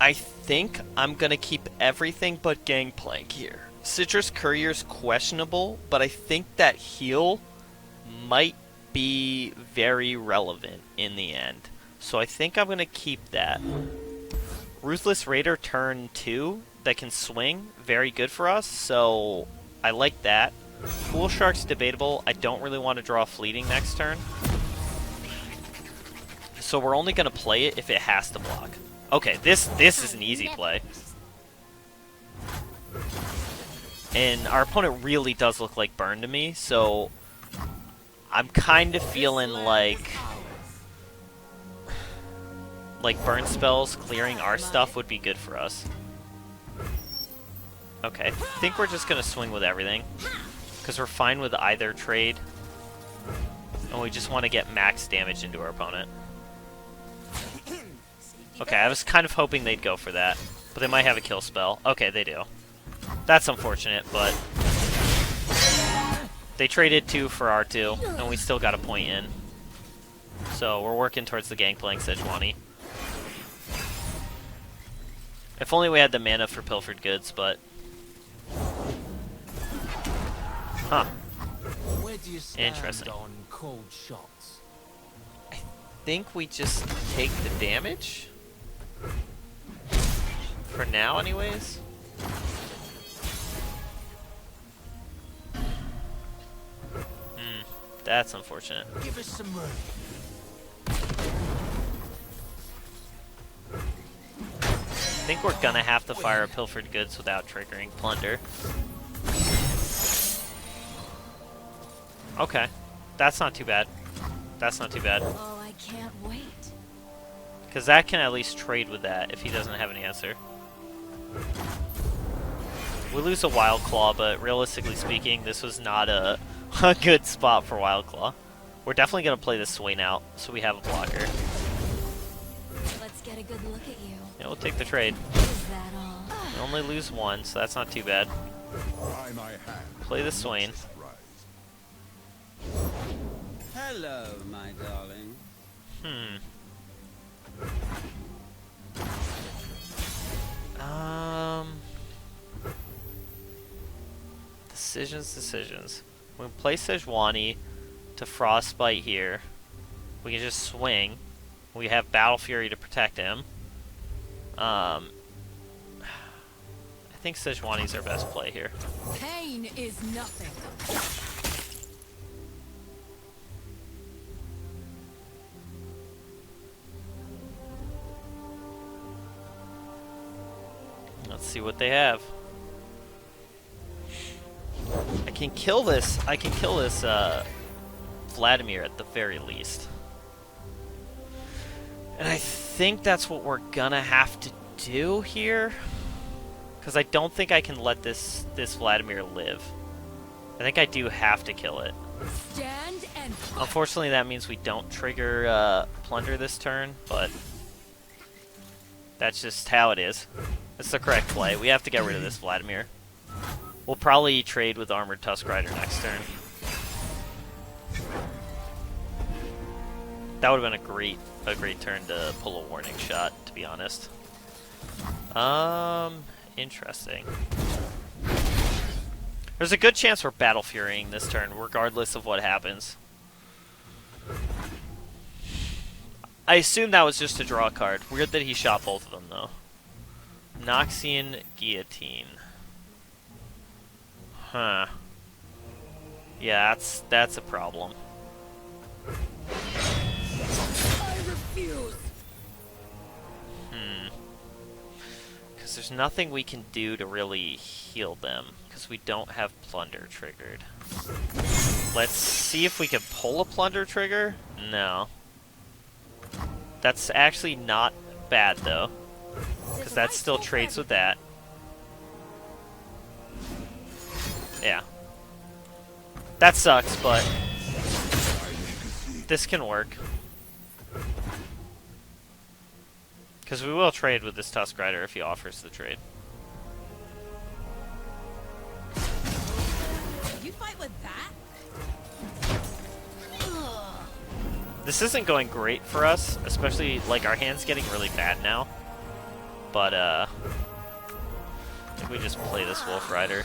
I think I'm going to keep everything but Gangplank here. Citrus Courier's questionable, but I think that heal might be very relevant in the end. So I think I'm going to keep that. Ruthless Raider turn 2 that can swing, very good for us, so I like that. Pool Shark's debatable. I don't really want to draw Fleeting next turn. So we're only going to play it if it has to block. Okay, this is an easy play. And our opponent really does look like burn to me, so I'm kind of feeling like burn spells clearing our stuff would be good for us. Okay, I think we're just going to swing with everything, because we're fine with either trade, and we just want to get max damage into our opponent. Okay, I was kind of hoping they'd go for that, but they might have a kill spell. Okay, they do. That's unfortunate, but they traded 2 for R2, and we still got a point in. So we're working towards the Gangplank Sejuani. If only we had the mana for Pilfered Goods, but... Huh. Where do you stand Interesting. on cold shots? I think we just take the damage? For now, anyways? That's unfortunate. Give us some room. I think we're gonna have to fire a Pilfered Goods without triggering Plunder. Okay. That's not too bad. That's not too bad. Oh, I can't wait. Because that can at least trade with that if he doesn't have an answer. We lose a Wild Claw, but realistically speaking, this was not a good spot for Wild Claw. We're definitely going to play this Swain out, so we have a blocker. Let's get a good look at you. Yeah, we'll take the trade. Is that all? We only lose 1, so that's not too bad. Try my hand. Play the Swain. Hello, my darling. Decisions. We can play Sejuani to Frostbite here. We can just swing. We have Battle Fury to protect him. I think Sejuani's our best play here. Pain is nothing. Let's see what they have. I can kill this Vladimir at the very least. And I think that's what we're gonna have to do here. Because I don't think I can let this Vladimir live. I think I do have to kill it. Stand and fight. Unfortunately, that means we don't trigger Plunder this turn, but that's just how it is. It's the correct play. We have to get rid of this Vladimir. We'll probably trade with Armored Tusk Rider next turn. That would have been a great turn to pull a warning shot, to be honest. Interesting. There's a good chance we're Battle Furying this turn, regardless of what happens. I assume that was just to draw a card. Weird that he shot both of them, though. Noxian Guillotine. Huh. Yeah, that's a problem. I refuse. Because there's nothing we can do to really heal them, because we don't have Plunder triggered. Let's see if we can pull a Plunder trigger. No. That's actually not bad, though, because that still trades with that. Yeah. That sucks, but this can work. Because we will trade with this Tusk Rider if he offers the trade. You fight with that? This isn't going great for us, especially, like, our hand's getting really bad now. But, I think we just play this Wolf Rider.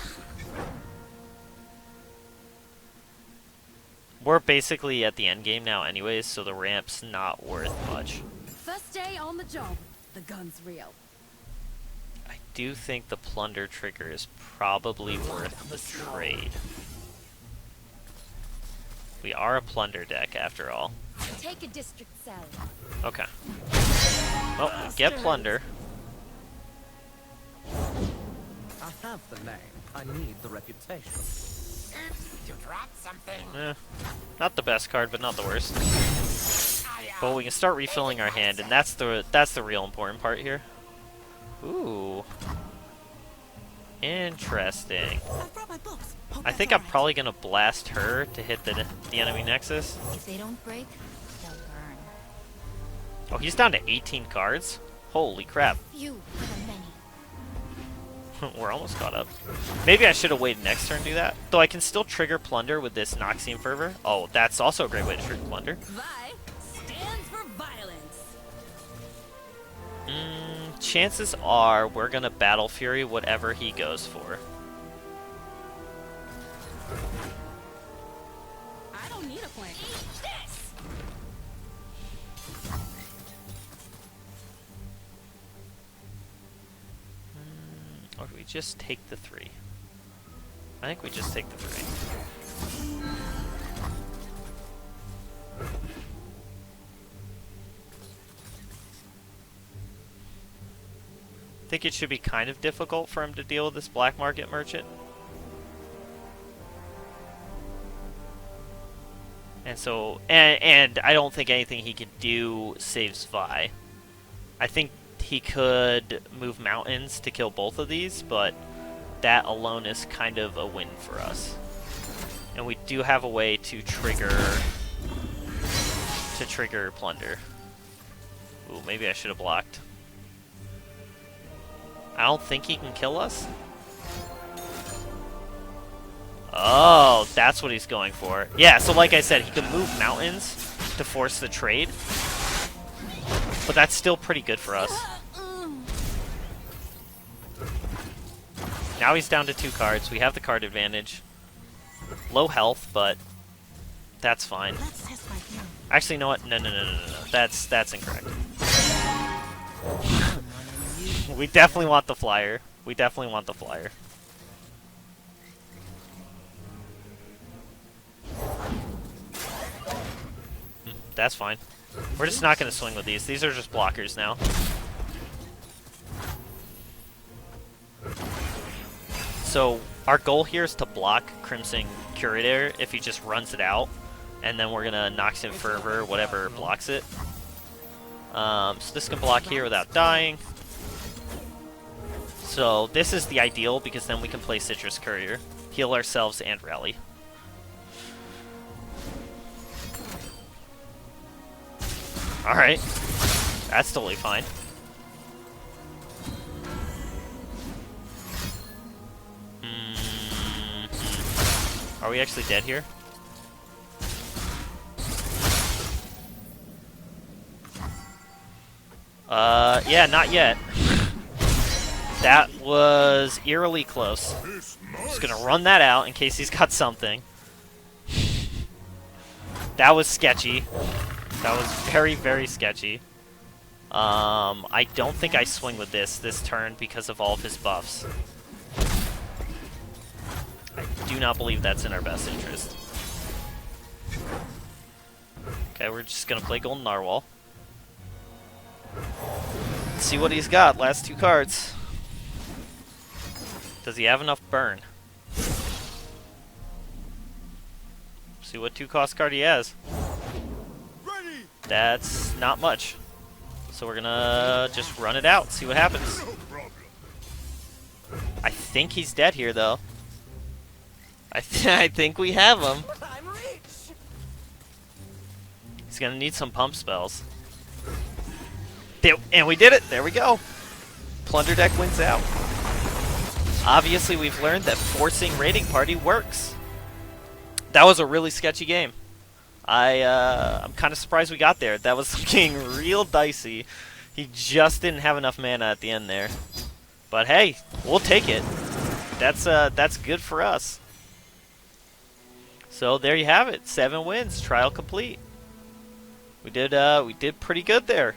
We're basically at the end game now anyways, so the ramp's not worth much. First day on the job. The gun's real. I do think the Plunder trigger is probably worth the trade. We are a Plunder deck, after all. Take a district cell. Okay. Well, get Plunder. I have the name. I need the reputation. You dropped something. Not the best card, but not the worst. But we can start refilling our hand, and that's the real important part here. Ooh. Interesting. I've brought my books. Hope I that's think all I'm right. probably gonna blast her to hit the enemy Nexus. If they don't break, they'll burn. Oh, he's down to 18 cards? Holy crap. Few for the many. We're almost caught up. Maybe I should have waited next turn to do that. Though I can still trigger Plunder with this Noxian Fervor. Oh, that's also a great way to trigger Plunder. Vi stands for violence. Chances are we're gonna Battle Fury whatever he goes for. I don't need a plan. This. Or do we just take the 3? I think we just take the 3. I think it should be kind of difficult for him to deal with this black market merchant. And so, and I don't think anything he could do saves Vi. I think he could move mountains to kill both of these, but that alone is kind of a win for us. And we do have a way to trigger Plunder. Ooh, maybe I should have blocked. I don't think he can kill us. Oh, that's what he's going for. Yeah, so like I said, he can move mountains to force the trade. But that's still pretty good for us. Now he's down to 2 cards. We have the card advantage. Low health, but that's fine. Let's test my theory. Actually, you know what? No. That's incorrect. We definitely want the flyer. That's fine. We're just not going to swing with these. These are just blockers now. So our goal here is to block Crimson Curator if he just runs it out. And then we're going to Noxian Fervor, whatever blocks it. So this can block here without dying. So this is the ideal because then we can play Citrus Courier, heal ourselves, and rally. Alright. That's totally fine. Are we actually dead here? Yeah, not yet. That was eerily close. Just gonna run that out in case he's got something. That was sketchy. That was very, very sketchy. I don't think I swing with this turn because of all of his buffs. I do not believe that's in our best interest. Okay, we're just gonna play Golden Narwhal. Let's see what he's got. Last 2 cards. Does he have enough burn? See what 2-cost card he has. That's not much. So we're gonna just run it out, see what happens. I think he's dead here, though. I think we have him. He's gonna need some pump spells. And we did it! There we go! Plunder deck wins out. Obviously, we've learned that forcing Raiding Party works. That was a really sketchy game. I'm kind of surprised we got there. That was looking real dicey. He just didn't have enough mana at the end there. But hey, we'll take it. That's good for us. So there you have it. 7 wins. Trial complete. We did pretty good there.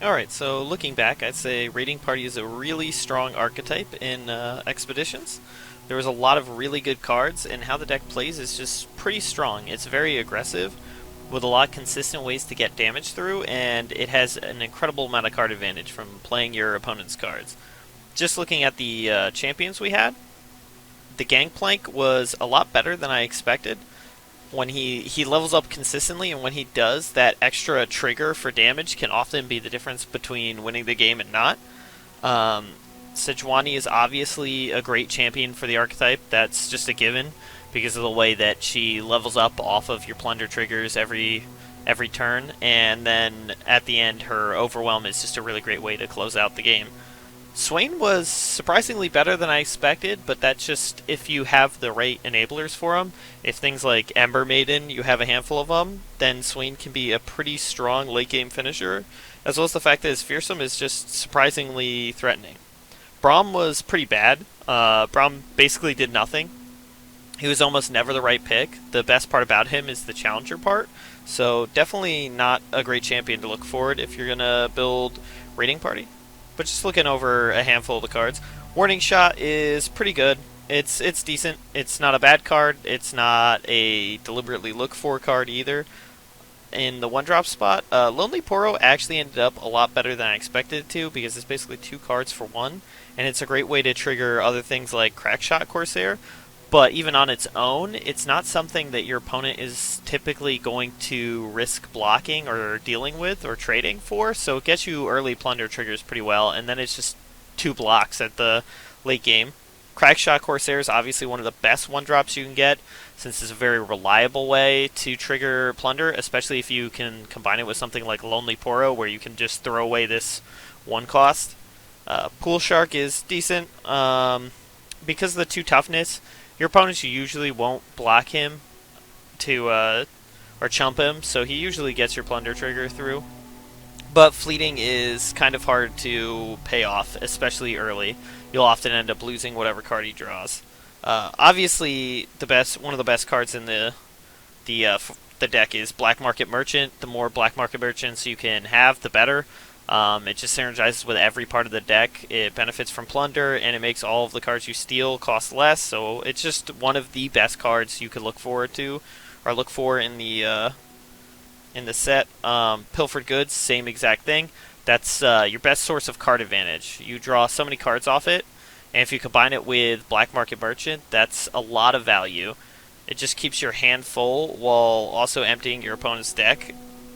Alright, so looking back, I'd say Raiding Party is a really strong archetype in Expeditions. There was a lot of really good cards, and how the deck plays is just pretty strong. It's very aggressive, with a lot of consistent ways to get damage through, and it has an incredible amount of card advantage from playing your opponent's cards. Just looking at the champions we had, the Gangplank was a lot better than I expected. When he levels up consistently, and when he does, that extra trigger for damage can often be the difference between winning the game and not. Sejuani is obviously a great champion for the archetype. That's just a given because of the way that she levels up off of your plunder triggers every turn, and then at the end her overwhelm is just a really great way to close out the game. Swain was surprisingly better than I expected, but that's just if you have the right enablers for him. If things like Ember Maiden, you have a handful of them, then Swain can be a pretty strong late game finisher, as well as the fact that his fearsome is just surprisingly threatening. Braum was pretty bad. Braum basically did nothing. He was almost never the right pick. The best part about him is the challenger part, so definitely not a great champion to look forward if you're going to build Raiding Party. But just looking over a handful of the cards, Warning Shot is pretty good. It's decent. It's not a bad card. It's not a deliberately look for card either. In the 1-drop spot, Lonely Poro actually ended up a lot better than I expected it to, because it's basically 2 cards for 1, and it's a great way to trigger other things like Crackshot Corsair. But even on its own, it's not something that your opponent is typically going to risk blocking or dealing with or trading for, so it gets you early plunder triggers pretty well, and then it's just 2 blocks at the late game. Crackshot Corsair is obviously one of the best 1-drops you can get, since it's a very reliable way to trigger plunder, especially if you can combine it with something like Lonely Poro, where you can just throw away this 1 cost. Pool Shark is decent. Because of the 2 toughness, your opponents usually won't block him to or chump him, so he usually gets your plunder trigger through. But fleeting is kind of hard to pay off, especially early. You'll often end up losing whatever card he draws. Obviously, one of the best cards in the deck is Black Market Merchant. The more Black Market Merchants you can have, the better. It just synergizes with every part of the deck. It benefits from plunder, and it makes all of the cards you steal cost less. So it's just one of the best cards you could look forward to, or look for in the set. Pilfered Goods, same exact thing. That's your best source of card advantage. You draw so many cards off it, and if you combine it with Black Market Merchant, that's a lot of value. It just keeps your hand full while also emptying your opponent's deck,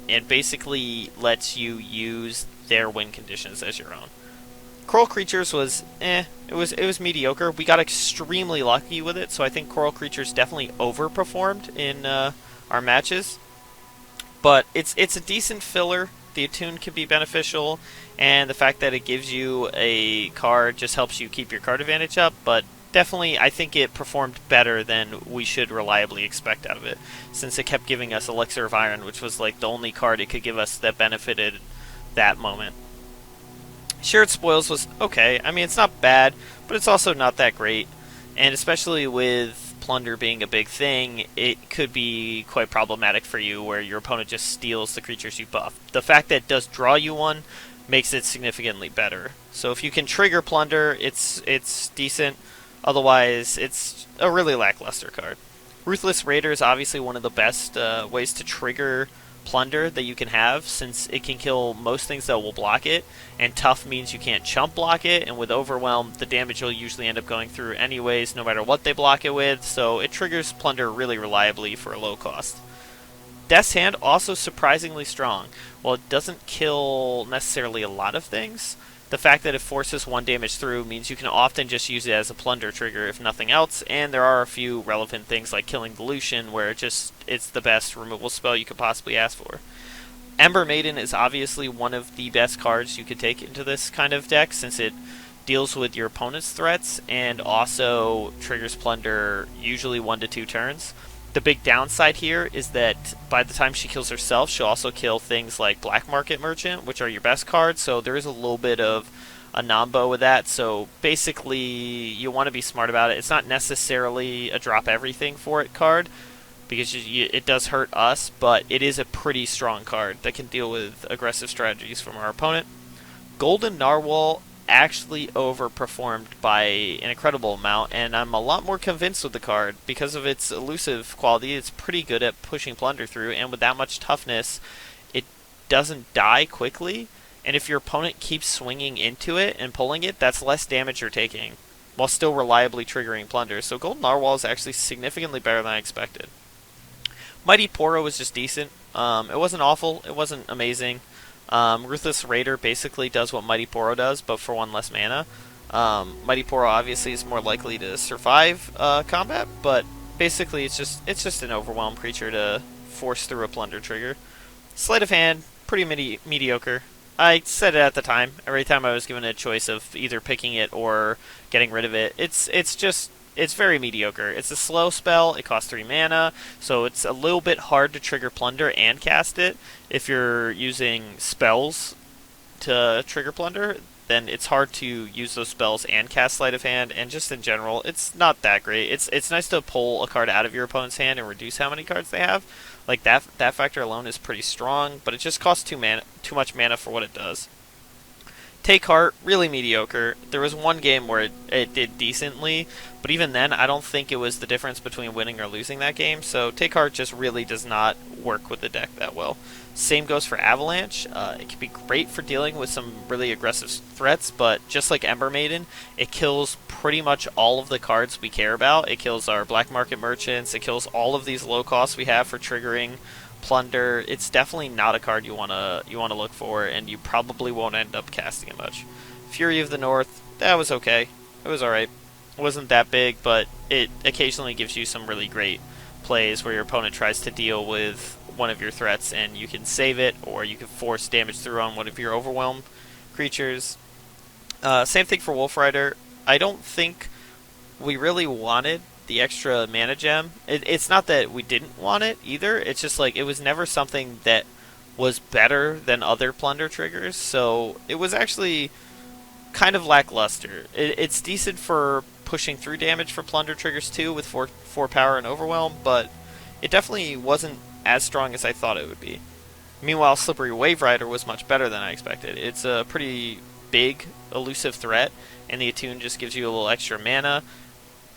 and basically lets you use their win conditions as your own. Coral Creatures was it was mediocre. We got extremely lucky with it, so I think Coral Creatures definitely overperformed in our matches. But it's a decent filler. The attune can be beneficial, and the fact that it gives you a card just helps you keep your card advantage up, but definitely I think it performed better than we should reliably expect out of it, since it kept giving us Elixir of Iron, which was like the only card it could give us that benefited that moment. Shared Spoils was okay. I mean, it's not bad, but it's also not that great, and especially with plunder being a big thing, it could be quite problematic for you where your opponent just steals the creatures you buff. The fact that it does draw you one makes it significantly better. So if you can trigger plunder, it's decent. Otherwise, it's a really lackluster card. Ruthless Raider is obviously one of the best ways to trigger plunder that you can have, since it can kill most things that will block it, and tough means you can't chump block it, and with overwhelm the damage will usually end up going through anyways no matter what they block it with, so it triggers plunder really reliably for a low cost. Death's Hand also surprisingly strong. While it doesn't kill necessarily a lot of things, the fact that it forces 1 damage through means you can often just use it as a plunder trigger if nothing else, and there are a few relevant things like killing Dilution where it's the best removal spell you could possibly ask for. Ember Maiden is obviously one of the best cards you could take into this kind of deck, since it deals with your opponent's threats and also triggers plunder usually 1 to 2 turns. The big downside here is that by the time she kills herself, she'll also kill things like Black Market Merchant, which are your best cards, so there is a little bit of a nombo with that. So basically, you want to be smart about it. It's not necessarily a drop everything for it card, because it does hurt us, but it is a pretty strong card that can deal with aggressive strategies from our opponent. Golden Narwhal actually overperformed by an incredible amount, and I'm a lot more convinced with the card because of its elusive quality. It's pretty good at pushing plunder through, and with that much toughness it doesn't die quickly, and if your opponent keeps swinging into it and pulling it, that's less damage you're taking while still reliably triggering plunder. So Golden Narwhal is actually significantly better than I expected. Mighty Poro was just decent. It wasn't awful, it wasn't amazing. Ruthless Raider basically does what Mighty Poro does, but for 1 less mana. Mighty Poro obviously is more likely to survive combat, but basically it's just an overwhelmed creature to force through a plunder trigger. Sleight of Hand, pretty mediocre. I said it at the time. Every time I was given a choice of either picking it or getting rid of it, it's very mediocre. It's a slow spell, it costs 3 mana, so it's a little bit hard to trigger plunder and cast it. If you're using spells to trigger plunder, then it's hard to use those spells and cast Sleight of Hand, and just in general, it's not that great. It's nice to pull a card out of your opponent's hand and reduce how many cards they have. Like that factor alone is pretty strong, but it just costs too much mana for what it does. Take Heart, really mediocre. There was 1 game where it did decently, but even then, I don't think it was the difference between winning or losing that game, so Take Heart just really does not work with the deck that well. Same goes for Avalanche. It can be great for dealing with some really aggressive threats, but just like Ember Maiden, it kills pretty much all of the cards we care about. It kills our Black Market Merchants, it kills all of these low costs we have for triggering plunder. It's definitely not a card you wanna look for, and you probably won't end up casting it much. Fury of the North, that was okay. It was alright. It wasn't that big, but it occasionally gives you some really great plays where your opponent tries to deal with one of your threats and you can save it, or you can force damage through on one of your overwhelmed creatures. Same thing for Wolf Rider. I don't think we really wanted the extra mana gem. It's not that we didn't want it either, it's just like it was never something that was better than other plunder triggers, so it was actually kind of lackluster. It's decent for pushing through damage for plunder triggers too with 4 power and overwhelm, but it definitely wasn't as strong as I thought it would be. Meanwhile, Slippery Wave Rider was much better than I expected. It's a pretty big elusive threat, and the attune just gives you a little extra mana.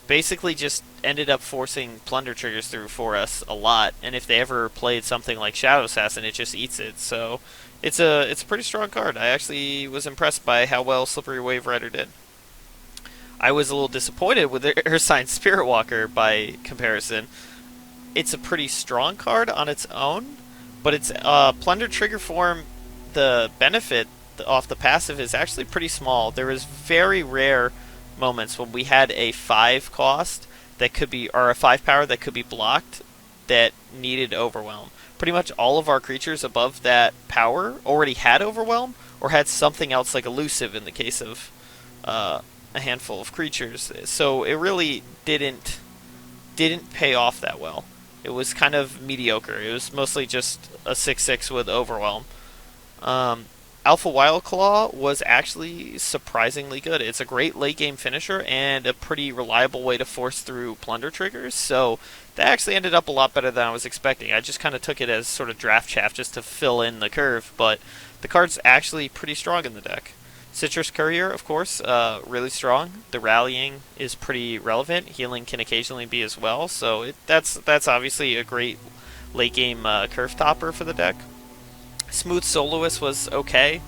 Basically just ended up forcing plunder triggers through for us a lot, and if they ever played something like Shadow Assassin, it just eats it. So it's a pretty strong card. I actually was impressed by how well Slippery Wave Rider did. I was a little disappointed with Ursine Spirit Walker by comparison. It's a pretty strong card on its own, but its plunder trigger form, the benefit off the passive is actually pretty small. There is very rare moments when we had a 5 cost that could be, or a 5 power that could be blocked that needed overwhelm. Pretty much all of our creatures above that power already had overwhelm or had something else like elusive in the case of a handful of creatures. So it really didn't pay off that well. It was kind of mediocre. It was mostly just a 6/6 with overwhelm. Alpha Wild Claw was actually surprisingly good. It's a great late game finisher and a pretty reliable way to force through plunder triggers, so that actually ended up a lot better than I was expecting. I just kind of took it as sort of draft chaff just to fill in the curve, but the card's actually pretty strong in the deck. Citrus Courier, of course, really strong. The rallying is pretty relevant. Healing can occasionally be as well, so that's obviously a great late game curve topper for the deck. Smooth Soloist was okay.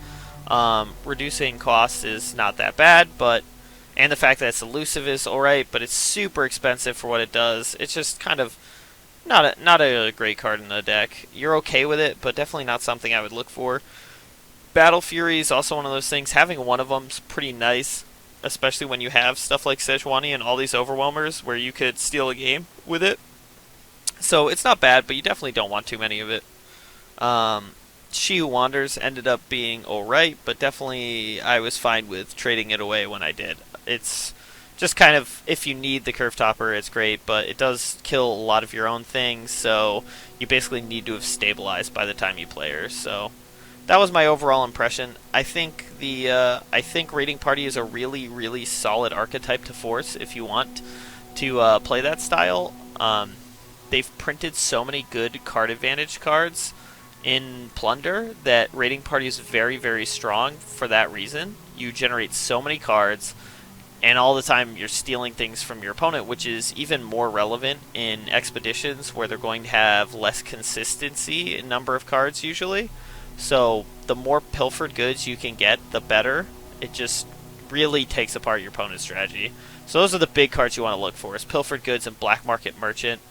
Reducing cost is not that bad, and the fact that it's elusive is alright, but it's super expensive for what it does. It's just kind of not a great card in the deck. You're okay with it, but definitely not something I would look for. Battle Fury is also one of those things. Having one of them is pretty nice, especially when you have stuff like Sejuani and all these Overwhelmers where you could steal a game with it. So it's not bad, but you definitely don't want too many of it. She Who Wanders ended up being alright, but definitely I was fine with trading it away when I did. It's just kind of, if you need the curve topper, it's great, but it does kill a lot of your own things, so you basically need to have stabilized by the time you play her. So that was my overall impression. I think Raiding Party is a really, really solid archetype to force if you want to play that style. They've printed so many good card advantage cards in Plunder that Raiding Party is very, very strong for that reason. You generate so many cards, and all the time you're stealing things from your opponent, which is even more relevant in Expeditions where they're going to have less consistency in number of cards usually. So the more pilfered goods you can get, the better. It just really takes apart your opponent's strategy. So those are the big cards you want to look for, is pilfered goods and black market merchant.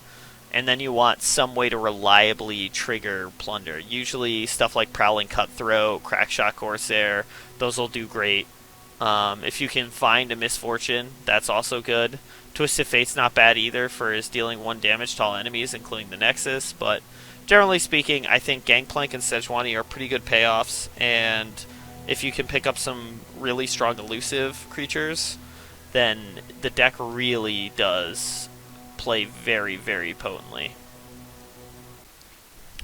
And then you want some way to reliably trigger plunder. Usually stuff like Prowling Cutthroat, Crackshot Corsair, those will do great. If you can find a Misfortune, that's also good. Twisted Fate's not bad either for his dealing 1 damage to all enemies, including the Nexus, but generally speaking, I think Gangplank and Sejuani are pretty good payoffs, and if you can pick up some really strong elusive creatures, then the deck really does play very, very potently.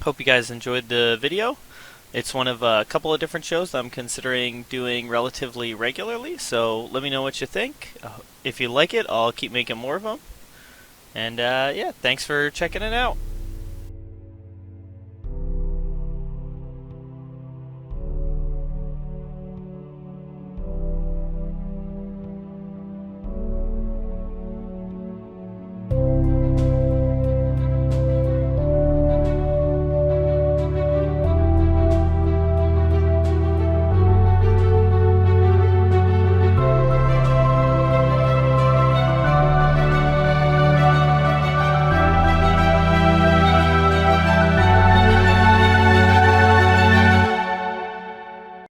Hope you guys enjoyed the video. It's one of a couple of different shows I'm considering doing relatively regularly, so let me know what you think. If you like it, I'll keep making more of them. And yeah, thanks for checking it out.